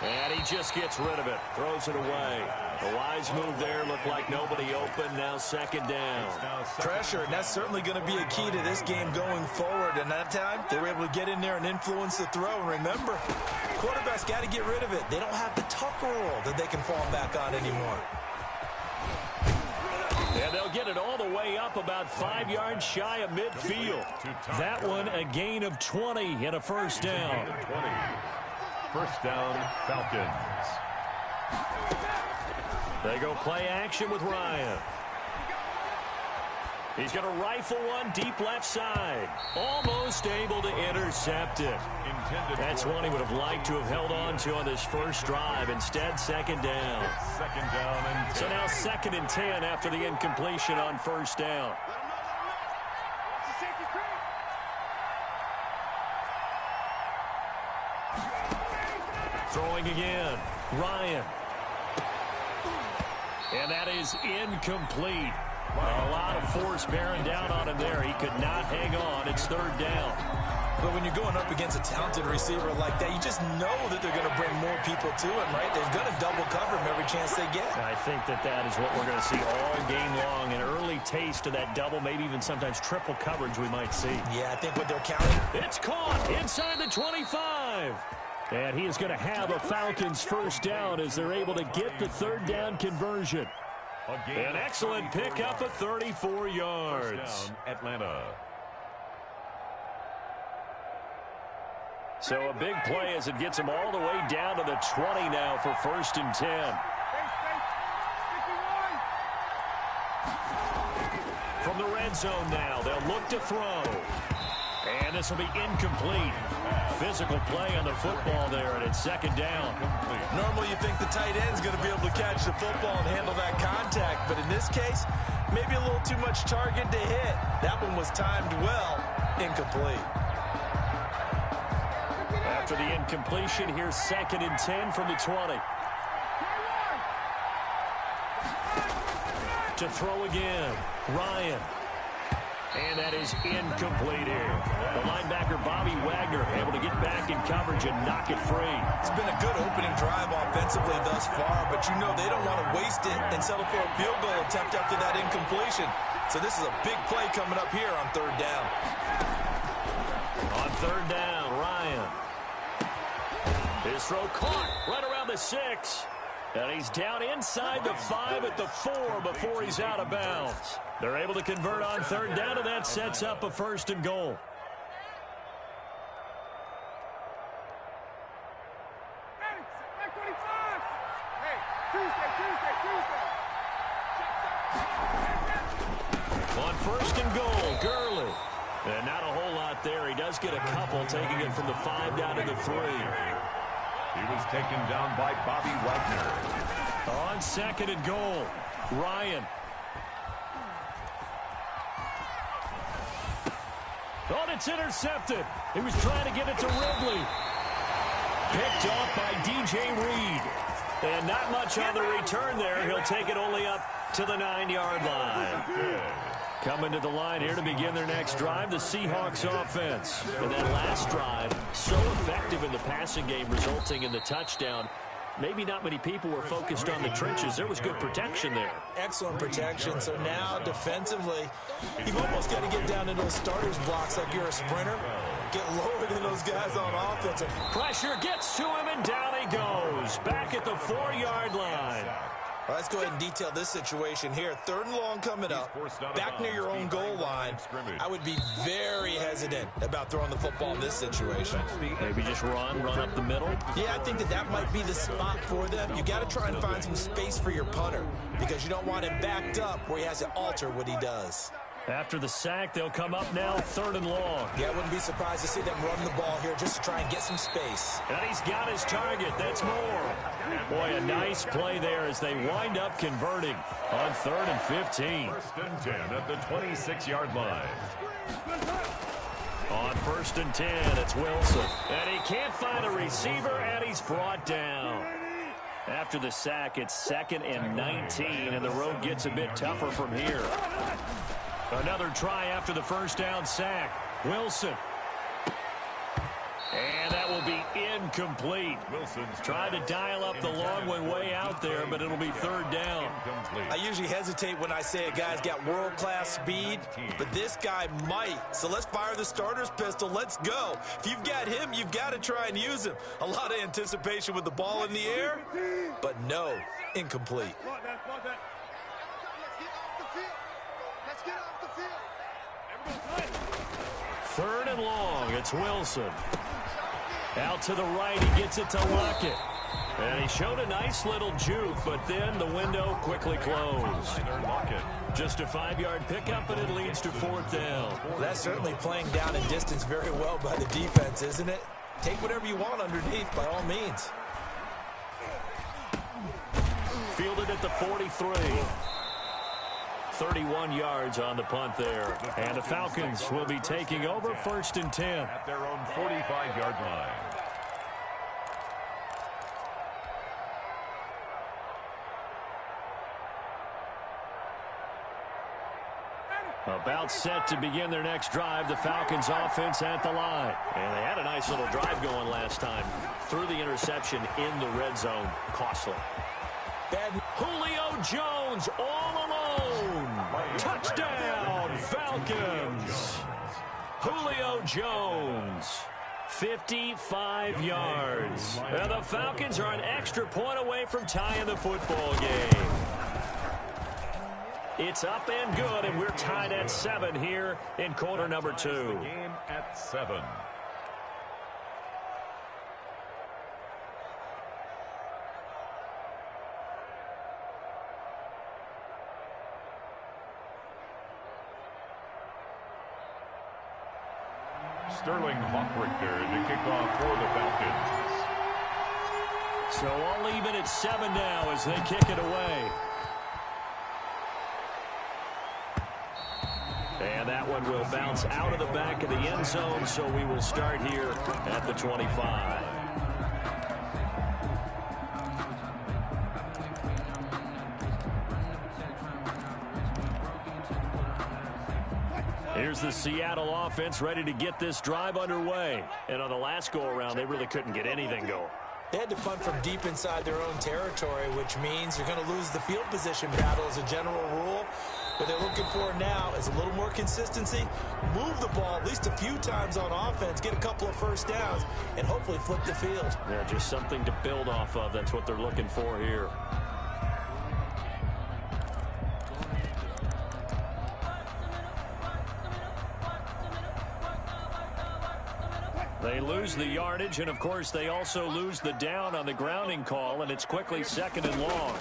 Speaker 1: And he just gets rid of it. Throws it away. A wise move there. Looked like nobody open. Now 2nd down.
Speaker 3: Pressure, and that's certainly going to be a key to this game going forward. And that time, they were able to get in there and influence the throw. And remember, quarterbacks got to get rid of it. They don't have the tucker roll that they can fall back on anymore.
Speaker 1: And they'll get it all the way up about 5 yards shy of midfield. That one a gain of 20 and a 1st down.
Speaker 2: 1st down, Falcons.
Speaker 1: They go play action with Ryan. He's going to rifle one deep left side. Almost able to intercept it. That's one he would have liked to have held on to on this first drive. Instead, 2nd down.
Speaker 2: 2nd down and 10.
Speaker 1: So now 2nd and 10 after the incompletion on 1st down. Throwing again. Ryan. And that is incomplete. A lot of force bearing down on him there. He could not hang on. It's 3rd down.
Speaker 3: But when you're going up against a talented receiver like that, you just know that they're going to bring more people to him, right? They're going to double cover him every chance they get.
Speaker 1: I think that is what we're going to see all game long. An early taste of that double, maybe even sometimes triple coverage we might see.
Speaker 3: Yeah, I think what they're counting.
Speaker 1: It's caught inside the 25. And he is going to have a Falcons 1st down as they're able to get the 3rd down conversion. An excellent pickup of 34 yards.
Speaker 2: Atlanta.
Speaker 1: So a big play as it gets them all the way down to the 20 now for 1st and 10. From the red zone now, they'll look to throw. And this will be incomplete. Physical play on the football there, and it's 2nd down.
Speaker 3: Normally you think the tight end's going to be able to catch the football and handle that contact, but in this case, maybe a little too much target to hit. That one was timed well, incomplete.
Speaker 1: After the incompletion, here's 2nd and 10 from the 20. To throw again, Ryan. And that is incomplete here. The linebacker, Bobby Wagner, able to get back in coverage and knock it free.
Speaker 3: It's been a good opening drive offensively thus far, but you know they don't want to waste it and settle for a field goal attempt after that incompletion. So this is a big play coming up here on 3rd down.
Speaker 1: On 3rd down, Ryan. His throw caught right around the 6. And he's down inside the 5 at the 4 before he's out of bounds. They're able to convert on 3rd down, and that sets up a 1st and goal. On 1st and goal, Gurley. And not a whole lot there. He does get a couple, taking it from the 5 down to the 3.
Speaker 2: He was taken down by Bobby Wagner.
Speaker 1: On 2nd and goal, Ryan. Oh, it's intercepted. He was trying to get it to Ridley. Picked off by DJ Reed. And not much on the return there. He'll take it only up to the 9-yard line. Coming to the line here to begin their next drive, the Seahawks offense. And that last drive, so effective in the passing game, resulting in the touchdown. Maybe not many people were focused on the trenches. There was good protection there.
Speaker 3: Excellent protection. So now, defensively, you've almost got to get down in those starters blocks like you're a sprinter. Get lower than those guys on offense.
Speaker 1: Pressure gets to him, and down he goes. Back at the 4-yard line.
Speaker 3: Well, let's go ahead and detail this situation here. 3rd and long coming up, back near your own goal line. I would be very hesitant about throwing the football in this situation.
Speaker 1: Maybe just run up the middle.
Speaker 3: Yeah, I think that might be the spot for them. You got to try and find some space for your punter because you don't want him backed up where he has to alter what he does.
Speaker 1: After the sack, they'll come up now 3rd and long.
Speaker 3: Yeah, I wouldn't be surprised to see them run the ball here just to try and get some space.
Speaker 1: And he's got his target. That's more. Boy, a nice play there as they wind up converting on 3rd and 15.
Speaker 2: 1st and 10 at the 26-yard line.
Speaker 1: On 1st and 10, it's Wilson. And he can't find a receiver, and he's brought down. After the sack, it's 2nd and 19, and the road gets a bit tougher from here. Another try after the 1st down sack. Wilson. And that will be incomplete.
Speaker 2: Wilson's
Speaker 1: tried to dial up the long one way out there, but it'll be 3rd down.
Speaker 3: I usually hesitate when I say a guy's got world-class speed, but this guy might. So let's fire the starter's pistol. Let's go. If you've got him, you've got to try and use him. A lot of anticipation with the ball in the air, but no, incomplete.
Speaker 1: Third and long, it's Wilson. Out to the right, he gets it to Lockett. And he showed a nice little juke, but then the window quickly closed. Just a 5-yard pickup, and it leads to 4th down.
Speaker 3: Well, that's certainly playing down in distance very well by the defense, isn't it? Take whatever you want underneath, by all means.
Speaker 1: Fielded at the 43. 31 yards on the punt there. And the Falcons will be taking over 1st and 10.
Speaker 2: At their own 45-yard line.
Speaker 1: About set to begin their next drive, the Falcons offense at the line. And they had a nice little drive going last time. Threw the interception in the red zone. Costly. Julio Jones all alone. Touchdown, Falcons. Julio Jones, 55 yards. And the Falcons are an extra point away from tying the football game. It's up and good, and we're tied at 7 here in quarter number 2.
Speaker 2: The game at 7. Sterling Hockrichter to kick off for the Falcons.
Speaker 1: So all even at 7 now as they kick it away. And that one will bounce out of the back of the end zone, so we will start here at the 25. Here's the Seattle offense ready to get this drive underway. And on the last go-around, they really couldn't get anything going.
Speaker 3: They had to punt from deep inside their own territory, which means you're going to lose the field position battle as a general rule. What they're looking for now is a little more consistency, move the ball at least a few times on offense, get a couple of 1st downs, and hopefully flip the field.
Speaker 1: Yeah, just something to build off of. That's what they're looking for here. They lose the yardage, and, of course, they also lose the down on the grounding call, and it's quickly 2nd and long.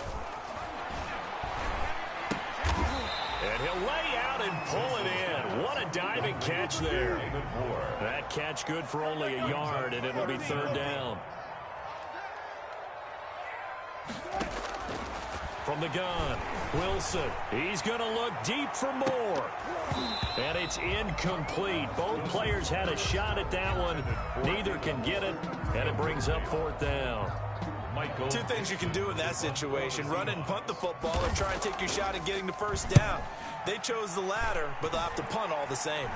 Speaker 1: And he'll lay out and pull it in. What a diving catch there. That catch good for only a yard, and it'll be 3rd down. From the gun, Wilson. He's going to look deep for more. And it's incomplete. Both players had a shot at that one. Neither can get it, and it brings up 4th down.
Speaker 3: Two things you can do in that situation: run and punt the football, or try and take your shot at getting the 1st down. They chose the latter, but they'll have to punt all the same.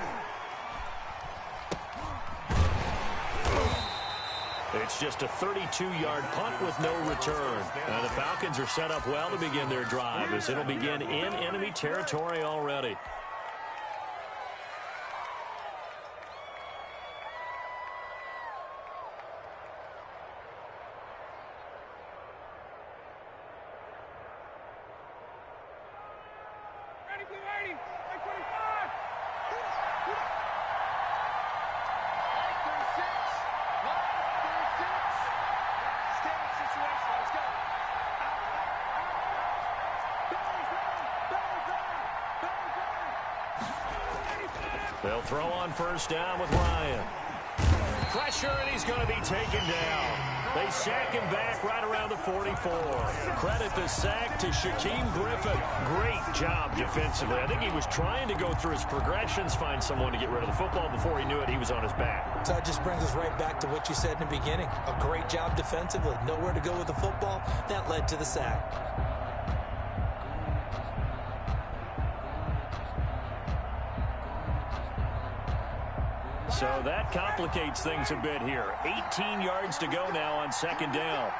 Speaker 1: It's just a 32-yard punt with no return. And the Falcons are set up well to begin their drive, as it'll begin in enemy territory already. They'll throw on first down with Ryan. Pressure, and he's going to be taken down. They sack him back right around the 44. Credit the sack to Shaquem Griffin. Great job defensively. I think he was trying to go through his progressions, find someone to get rid of the football. Before he knew it, he was on his back.
Speaker 3: So that just brings us right back to what you said in the beginning. A great job defensively. Nowhere to go with the football. That led to the sack.
Speaker 1: So that complicates things a bit here. 18 yards to go now on second down.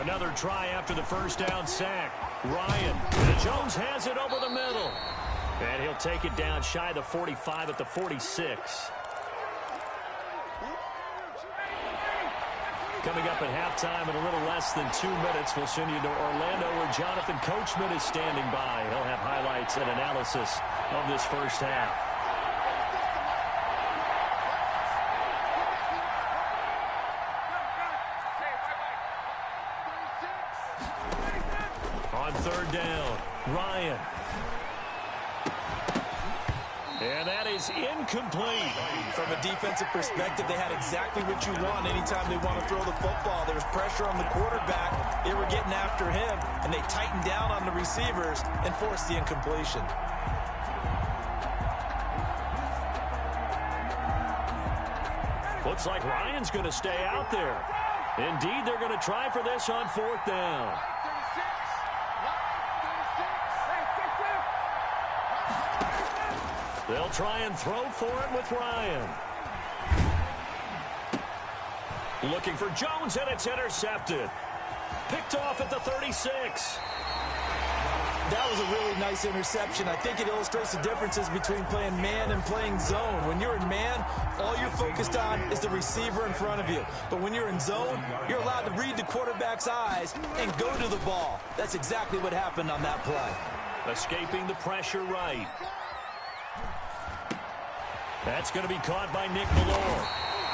Speaker 1: Another try after the first down sack. Ryan. And Jones has it over the middle. And he'll take it down shy of the 45 at the 46. Coming up at halftime in a little less than 2 minutes, we'll send you to Orlando where Jonathan Coachman is standing by. He'll have highlights and analysis of this first half. On third down, Ryan. And that is incomplete.
Speaker 3: From a defensive perspective, they had exactly what you want anytime they want to throw the football. There was pressure on the quarterback. They were getting after him, and they tightened down on the receivers and forced the incompletion.
Speaker 1: Looks like Ryan's going to stay out there. Indeed, they're going to try for this on fourth down. They'll try and throw for it with Ryan. Looking for Jones, and it's intercepted. Picked off at the 36.
Speaker 3: That was a really nice interception. I think it illustrates the differences between playing man and playing zone. When you're in man, all you're focused on is the receiver in front of you. But when you're in zone, you're allowed to read the quarterback's eyes and go to the ball. That's exactly what happened on that play.
Speaker 1: Escaping the pressure right. That's going to be caught by Nick Malore.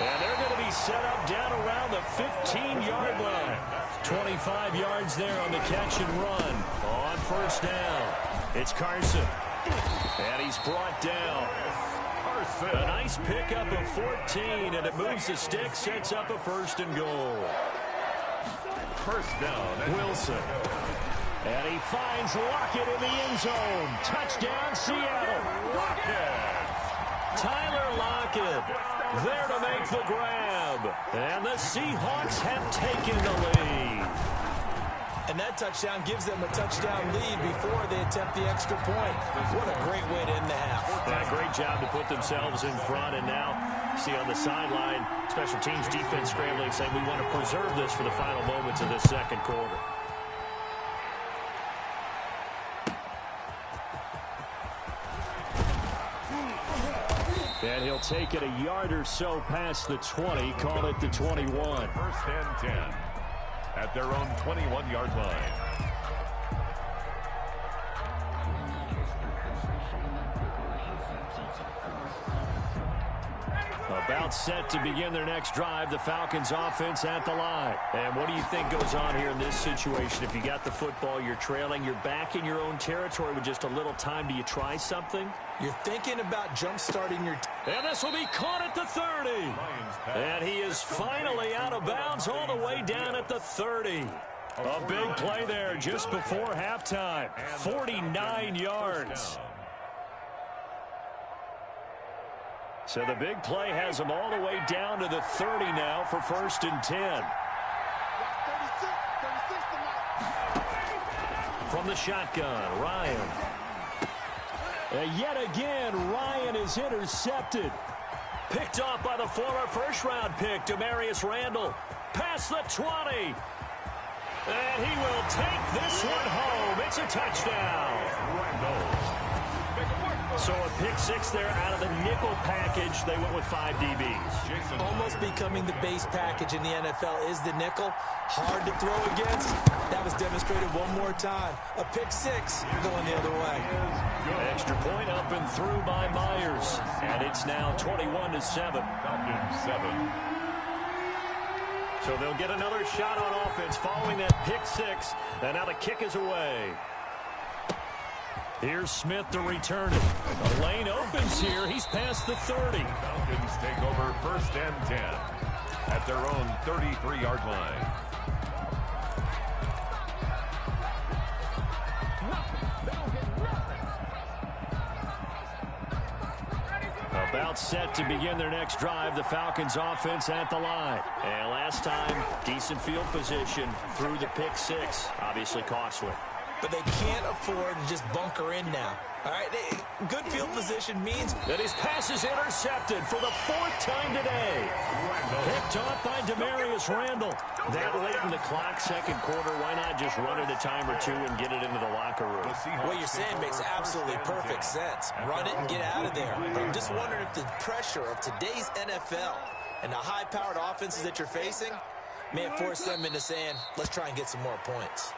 Speaker 1: And they're going to be set up down around the 15-yard line. 25 yards there on the catch and run. On first down, it's Carson. And he's brought down. A nice pickup of 14, and it moves the stick, sets up a first and goal.
Speaker 2: First down.
Speaker 1: Wilson. And he finds Lockett in the end zone. Touchdown, Seattle. Tyler Lockett there to make the grab. And the Seahawks have taken the lead.
Speaker 3: And that touchdown gives them a touchdown lead before they attempt the extra point. What a great way to end the half.
Speaker 1: Yeah, great job to put themselves in front. And now, see on the sideline, special teams defense scrambling, saying we want to preserve this for the final moments of this second quarter. And he'll take it a yard or so past the 20, call it the 21.
Speaker 2: First and 10 at their own 21-yard line.
Speaker 1: About set to begin their next drive, the Falcons offense at the line. And what do you think goes on here in this situation? If you got the football, you're trailing, you're back in your own territory with just a little time. Do you try something?
Speaker 3: You're thinking about jump-starting your...
Speaker 1: And this will be caught at the 30. And he is finally out of bounds all the way down at the 30. A big play there just before halftime. 49 yards. So the big play has him all the way down to the 30 now for first and 10. From the shotgun, Ryan. Yet again, Ryan is intercepted. Picked off by the former first-round pick, Demarius Randall. Past the 20. And he will take this one home. It's a touchdown. So a pick six there out of the nickel package. They went with 5 DBs.
Speaker 3: Almost becoming the base package in the NFL is the nickel. Hard to throw against. That was demonstrated one more time. A pick six going the other way.
Speaker 1: Extra point up and through by Myers. And it's now 21-7.
Speaker 2: Falcons 7.
Speaker 1: So they'll get another shot on offense following that pick six. And now the kick is away. Here's Smith to return it. The lane opens here. He's past the 30.
Speaker 2: Falcons take over 1st and 10 at their own 33-yard line.
Speaker 1: About set to begin their next drive, the Falcons offense at the line. And last time, decent field position through the pick six. Obviously costly.
Speaker 3: But they can't afford to just bunker in now. All right, good field position means
Speaker 1: that his pass is intercepted for the 4th time today. Picked off by Demarius Randall. That late in the clock, second quarter, why not just run it a time or two and get it into the locker room?
Speaker 3: What you're saying makes absolutely perfect sense. Run it and get out of there. But I'm just wondering if the pressure of today's NFL and the high-powered offenses that you're facing may force them into saying, let's try and get some more points.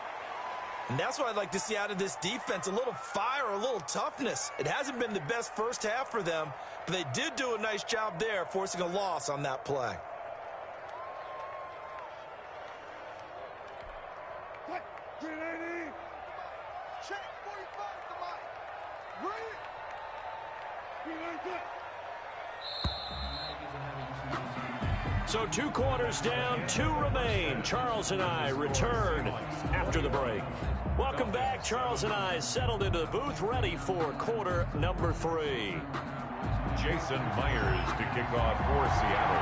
Speaker 3: And that's what I'd like to see out of this defense, a little fire, a little toughness. It hasn't been the best first half for them, but they did do a nice job there, forcing a loss on that play.
Speaker 1: So 2 quarters down, 2 remain. Charles and I return after the break. Welcome back. Charles and I settled into the booth, ready for quarter number 3.
Speaker 2: Jason Myers to kick off for Seattle.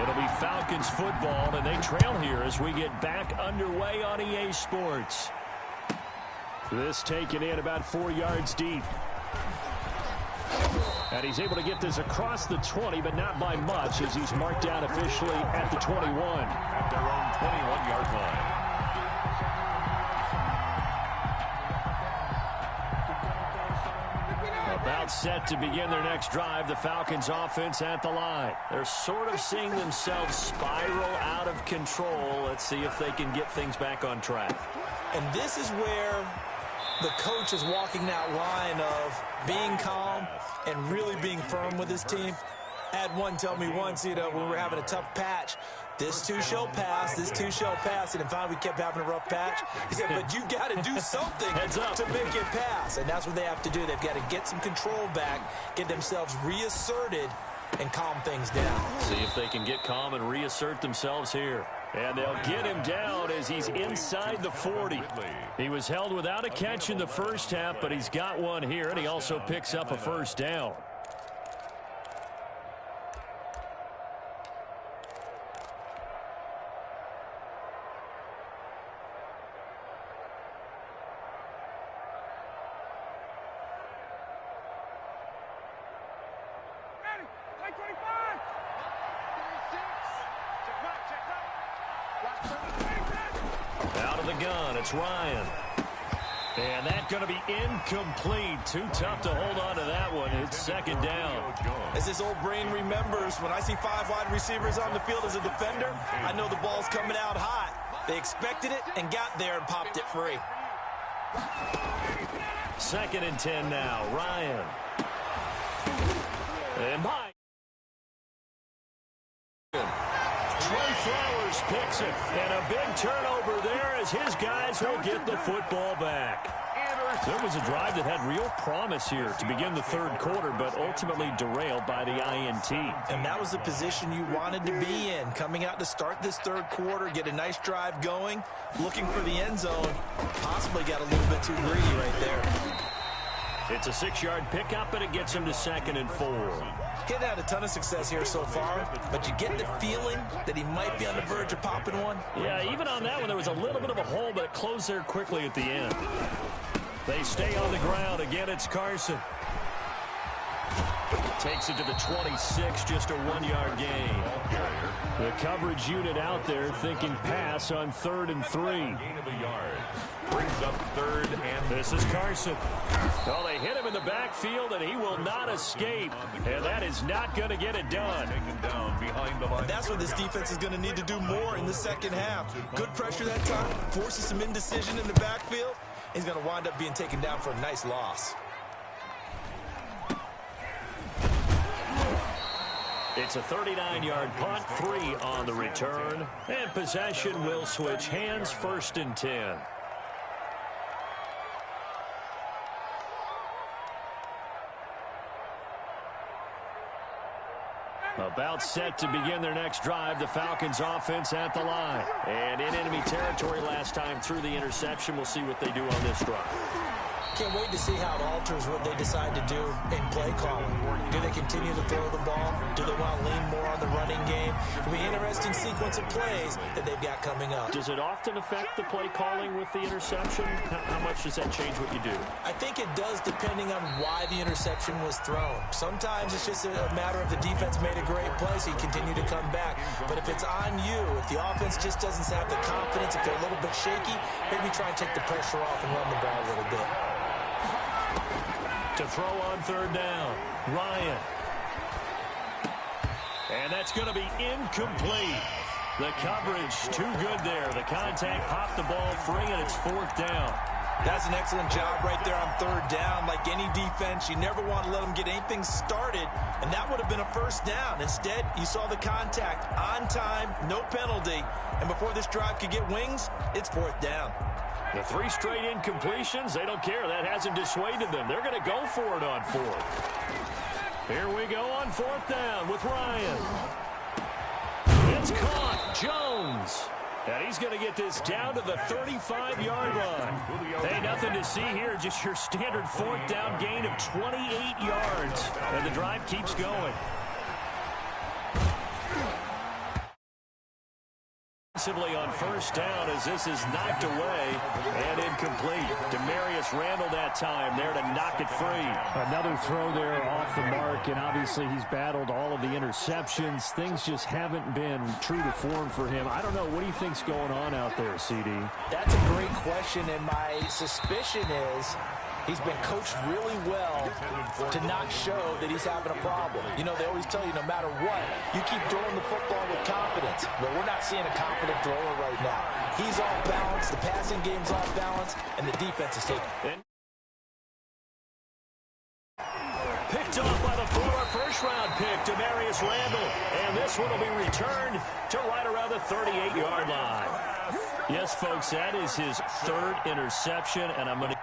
Speaker 1: It'll be Falcons football, and they trail here as we get back underway on EA Sports. This taken in about 4 yards deep. And he's able to get this across the 20, but not by much, as he's marked down officially at the 21.
Speaker 2: At their own 21-yard line.
Speaker 1: About set to begin their next drive, the Falcons offense at the line. They're sort of seeing themselves spiral out of control. Let's see if they can get things back on track.
Speaker 3: And this is where the coach is walking that line of being calm and really being firm with his team. I had one tell me once, when we were having a tough patch, this too shall pass, this too shall pass. And then finally we kept having a rough patch. He said, but you got to do something to make it pass. And that's what they have to do. They've got to get some control back, get themselves reasserted, and calm things down.
Speaker 1: See if they can get calm and reassert themselves here. And they'll get him down as he's inside the 40. He was held without a catch in the first half, but he's got one here, and he also picks up a first down. Out of the gun, it's Ryan. And that's going to be incomplete. Too tough to hold on to that one. It's second down.
Speaker 3: As his old brain remembers, when I see 5 wide receivers on the field as a defender, I know the ball's coming out hot. They expected it and got there and popped it free.
Speaker 1: 2nd and 10 now. Ryan. And by Trey Flowers picks it, and a big turnover there as his guys will get the football back. There was a drive that had real promise here to begin the third quarter, but ultimately derailed by the INT.
Speaker 3: And that was the position you wanted to be in, coming out to start this third quarter, get a nice drive going, looking for the end zone. Possibly got a little bit too greedy right there.
Speaker 1: It's a 6-yard pickup, and it gets him to 2nd and 4.
Speaker 3: He hadn't had a ton of success here so far, but you get the feeling that he might be on the verge of popping one.
Speaker 1: Yeah, even on that one, there was a little bit of a hole, but it closed there quickly at the end. They stay on the ground. Again, it's Carson. Takes it to the 26, just a 1-yard gain. The coverage unit out there thinking pass on 3rd and 3.
Speaker 2: Gain of a yard. Brings up 3rd and
Speaker 1: this is Carson. Well, they hit him in the backfield, and he will not escape. And that is not going to get it done.
Speaker 2: taken down behind the line.
Speaker 3: That's what this defense is going to need to do more in the second half. Good pressure that time, forces some indecision in the backfield. He's going to wind up being taken down for a nice loss.
Speaker 1: It's a 39-yard punt, 3 on the return. And possession will switch hands, 1st and 10. About set to begin their next drive, the Falcons offense at the line. And in enemy territory last time through the interception. We'll see what they do on this drive.
Speaker 3: Can't wait to see how it alters what they decide to do in play calling. Do they continue to throw the ball? Do they want to lean more on the running game? It'll be an interesting sequence of plays that they've got coming up.
Speaker 1: Does it often affect the play calling with the interception? How much does that change what you do?
Speaker 3: I think it does depending on why the interception was thrown. Sometimes it's just a matter of the defense made a great play, so you continue to come back. But if it's on you, if the offense just doesn't have the confidence, if they're a little bit shaky, maybe try and take the pressure off and run the ball a little bit.
Speaker 1: To throw on third down, Ryan. And that's going to be incomplete. The coverage too good there. The contact popped the ball free, and it's fourth down.
Speaker 3: That's an excellent job right there on third down. Like any defense, you never want to let them get anything started, and that would have been a first down. Instead, you saw the contact on time, no penalty, and before this drive could get wings, it's fourth down.
Speaker 1: The 3 straight incompletions, they don't care. That hasn't dissuaded them. They're going to go for it on fourth. Here we go on fourth down with Ryan. It's caught. Jones. And he's going to get this down to the 35-yard line. Hey, nothing to see here. Just your standard fourth down gain of 28 yards. And the drive keeps going. On first down as this is knocked away and incomplete. Demarius Randall that time there to knock it free.
Speaker 5: Another throw there off the mark, and obviously he's battled all of the interceptions. Things just haven't been true to form for him. I don't know. What do you think's going on out there, CD?
Speaker 3: That's a great question, and my suspicion is he's been coached really well to not show that he's having a problem. You know, they always tell you no matter what, you keep throwing the football with confidence. But we're not seeing a confident thrower right now. He's off balance, the passing game's off balance, and the defense is taking.
Speaker 1: Picked off by the former first-round pick, Demarius Randall. And this one will be returned to right around the 38-yard line. Yes, folks, that is his 3rd interception, and I'm going to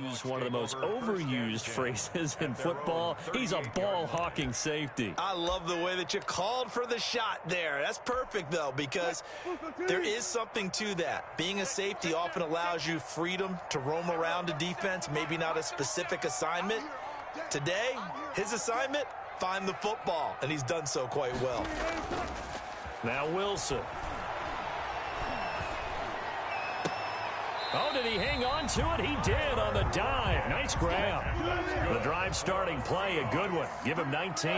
Speaker 1: use one of the most overused phrases in football. He's a ball-hawking safety.
Speaker 3: I love the way that you called for the shot there. That's perfect, though, because there is something to that. Being a safety often allows you freedom to roam around a defense, maybe not a specific assignment. Today, his assignment, find the football, and he's done so quite well.
Speaker 1: Now Wilson. Oh, did he hang on to it? He did on the dive. Nice grab. The drive starting play, a good one. Give him 19.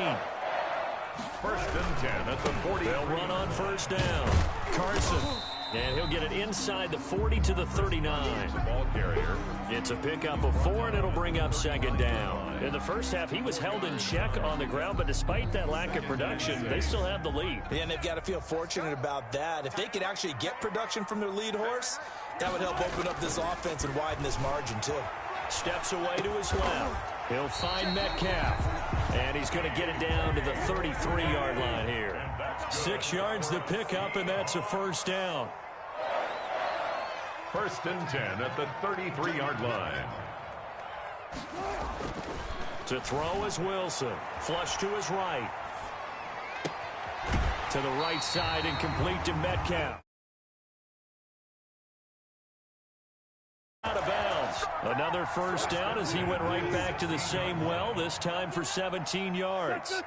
Speaker 2: First and 10 at the 40.
Speaker 1: They'll run on first down. Carson. And he'll get it inside the 40 to the 39.
Speaker 2: The ball carrier.
Speaker 1: It's a pickup of 4, and it'll bring up second down. In the first half, he was held in check on the ground, but despite that lack of production, they still have the lead.
Speaker 3: Yeah, and they've got to feel fortunate about that. If they could actually get production from their lead horse, that would help open up this offense and widen this margin, too.
Speaker 1: Steps away to his left. He'll find Metcalf. And he's going to get it down to the 33-yard line here. 6 yards to pick up, and that's a first down.
Speaker 2: First and 10 at the 33-yard line.
Speaker 1: To throw is Wilson. Flush to his right. To the right side and complete to Metcalf. Out of bounds. Another first down as he went right back to the same well, this time for 17 yards.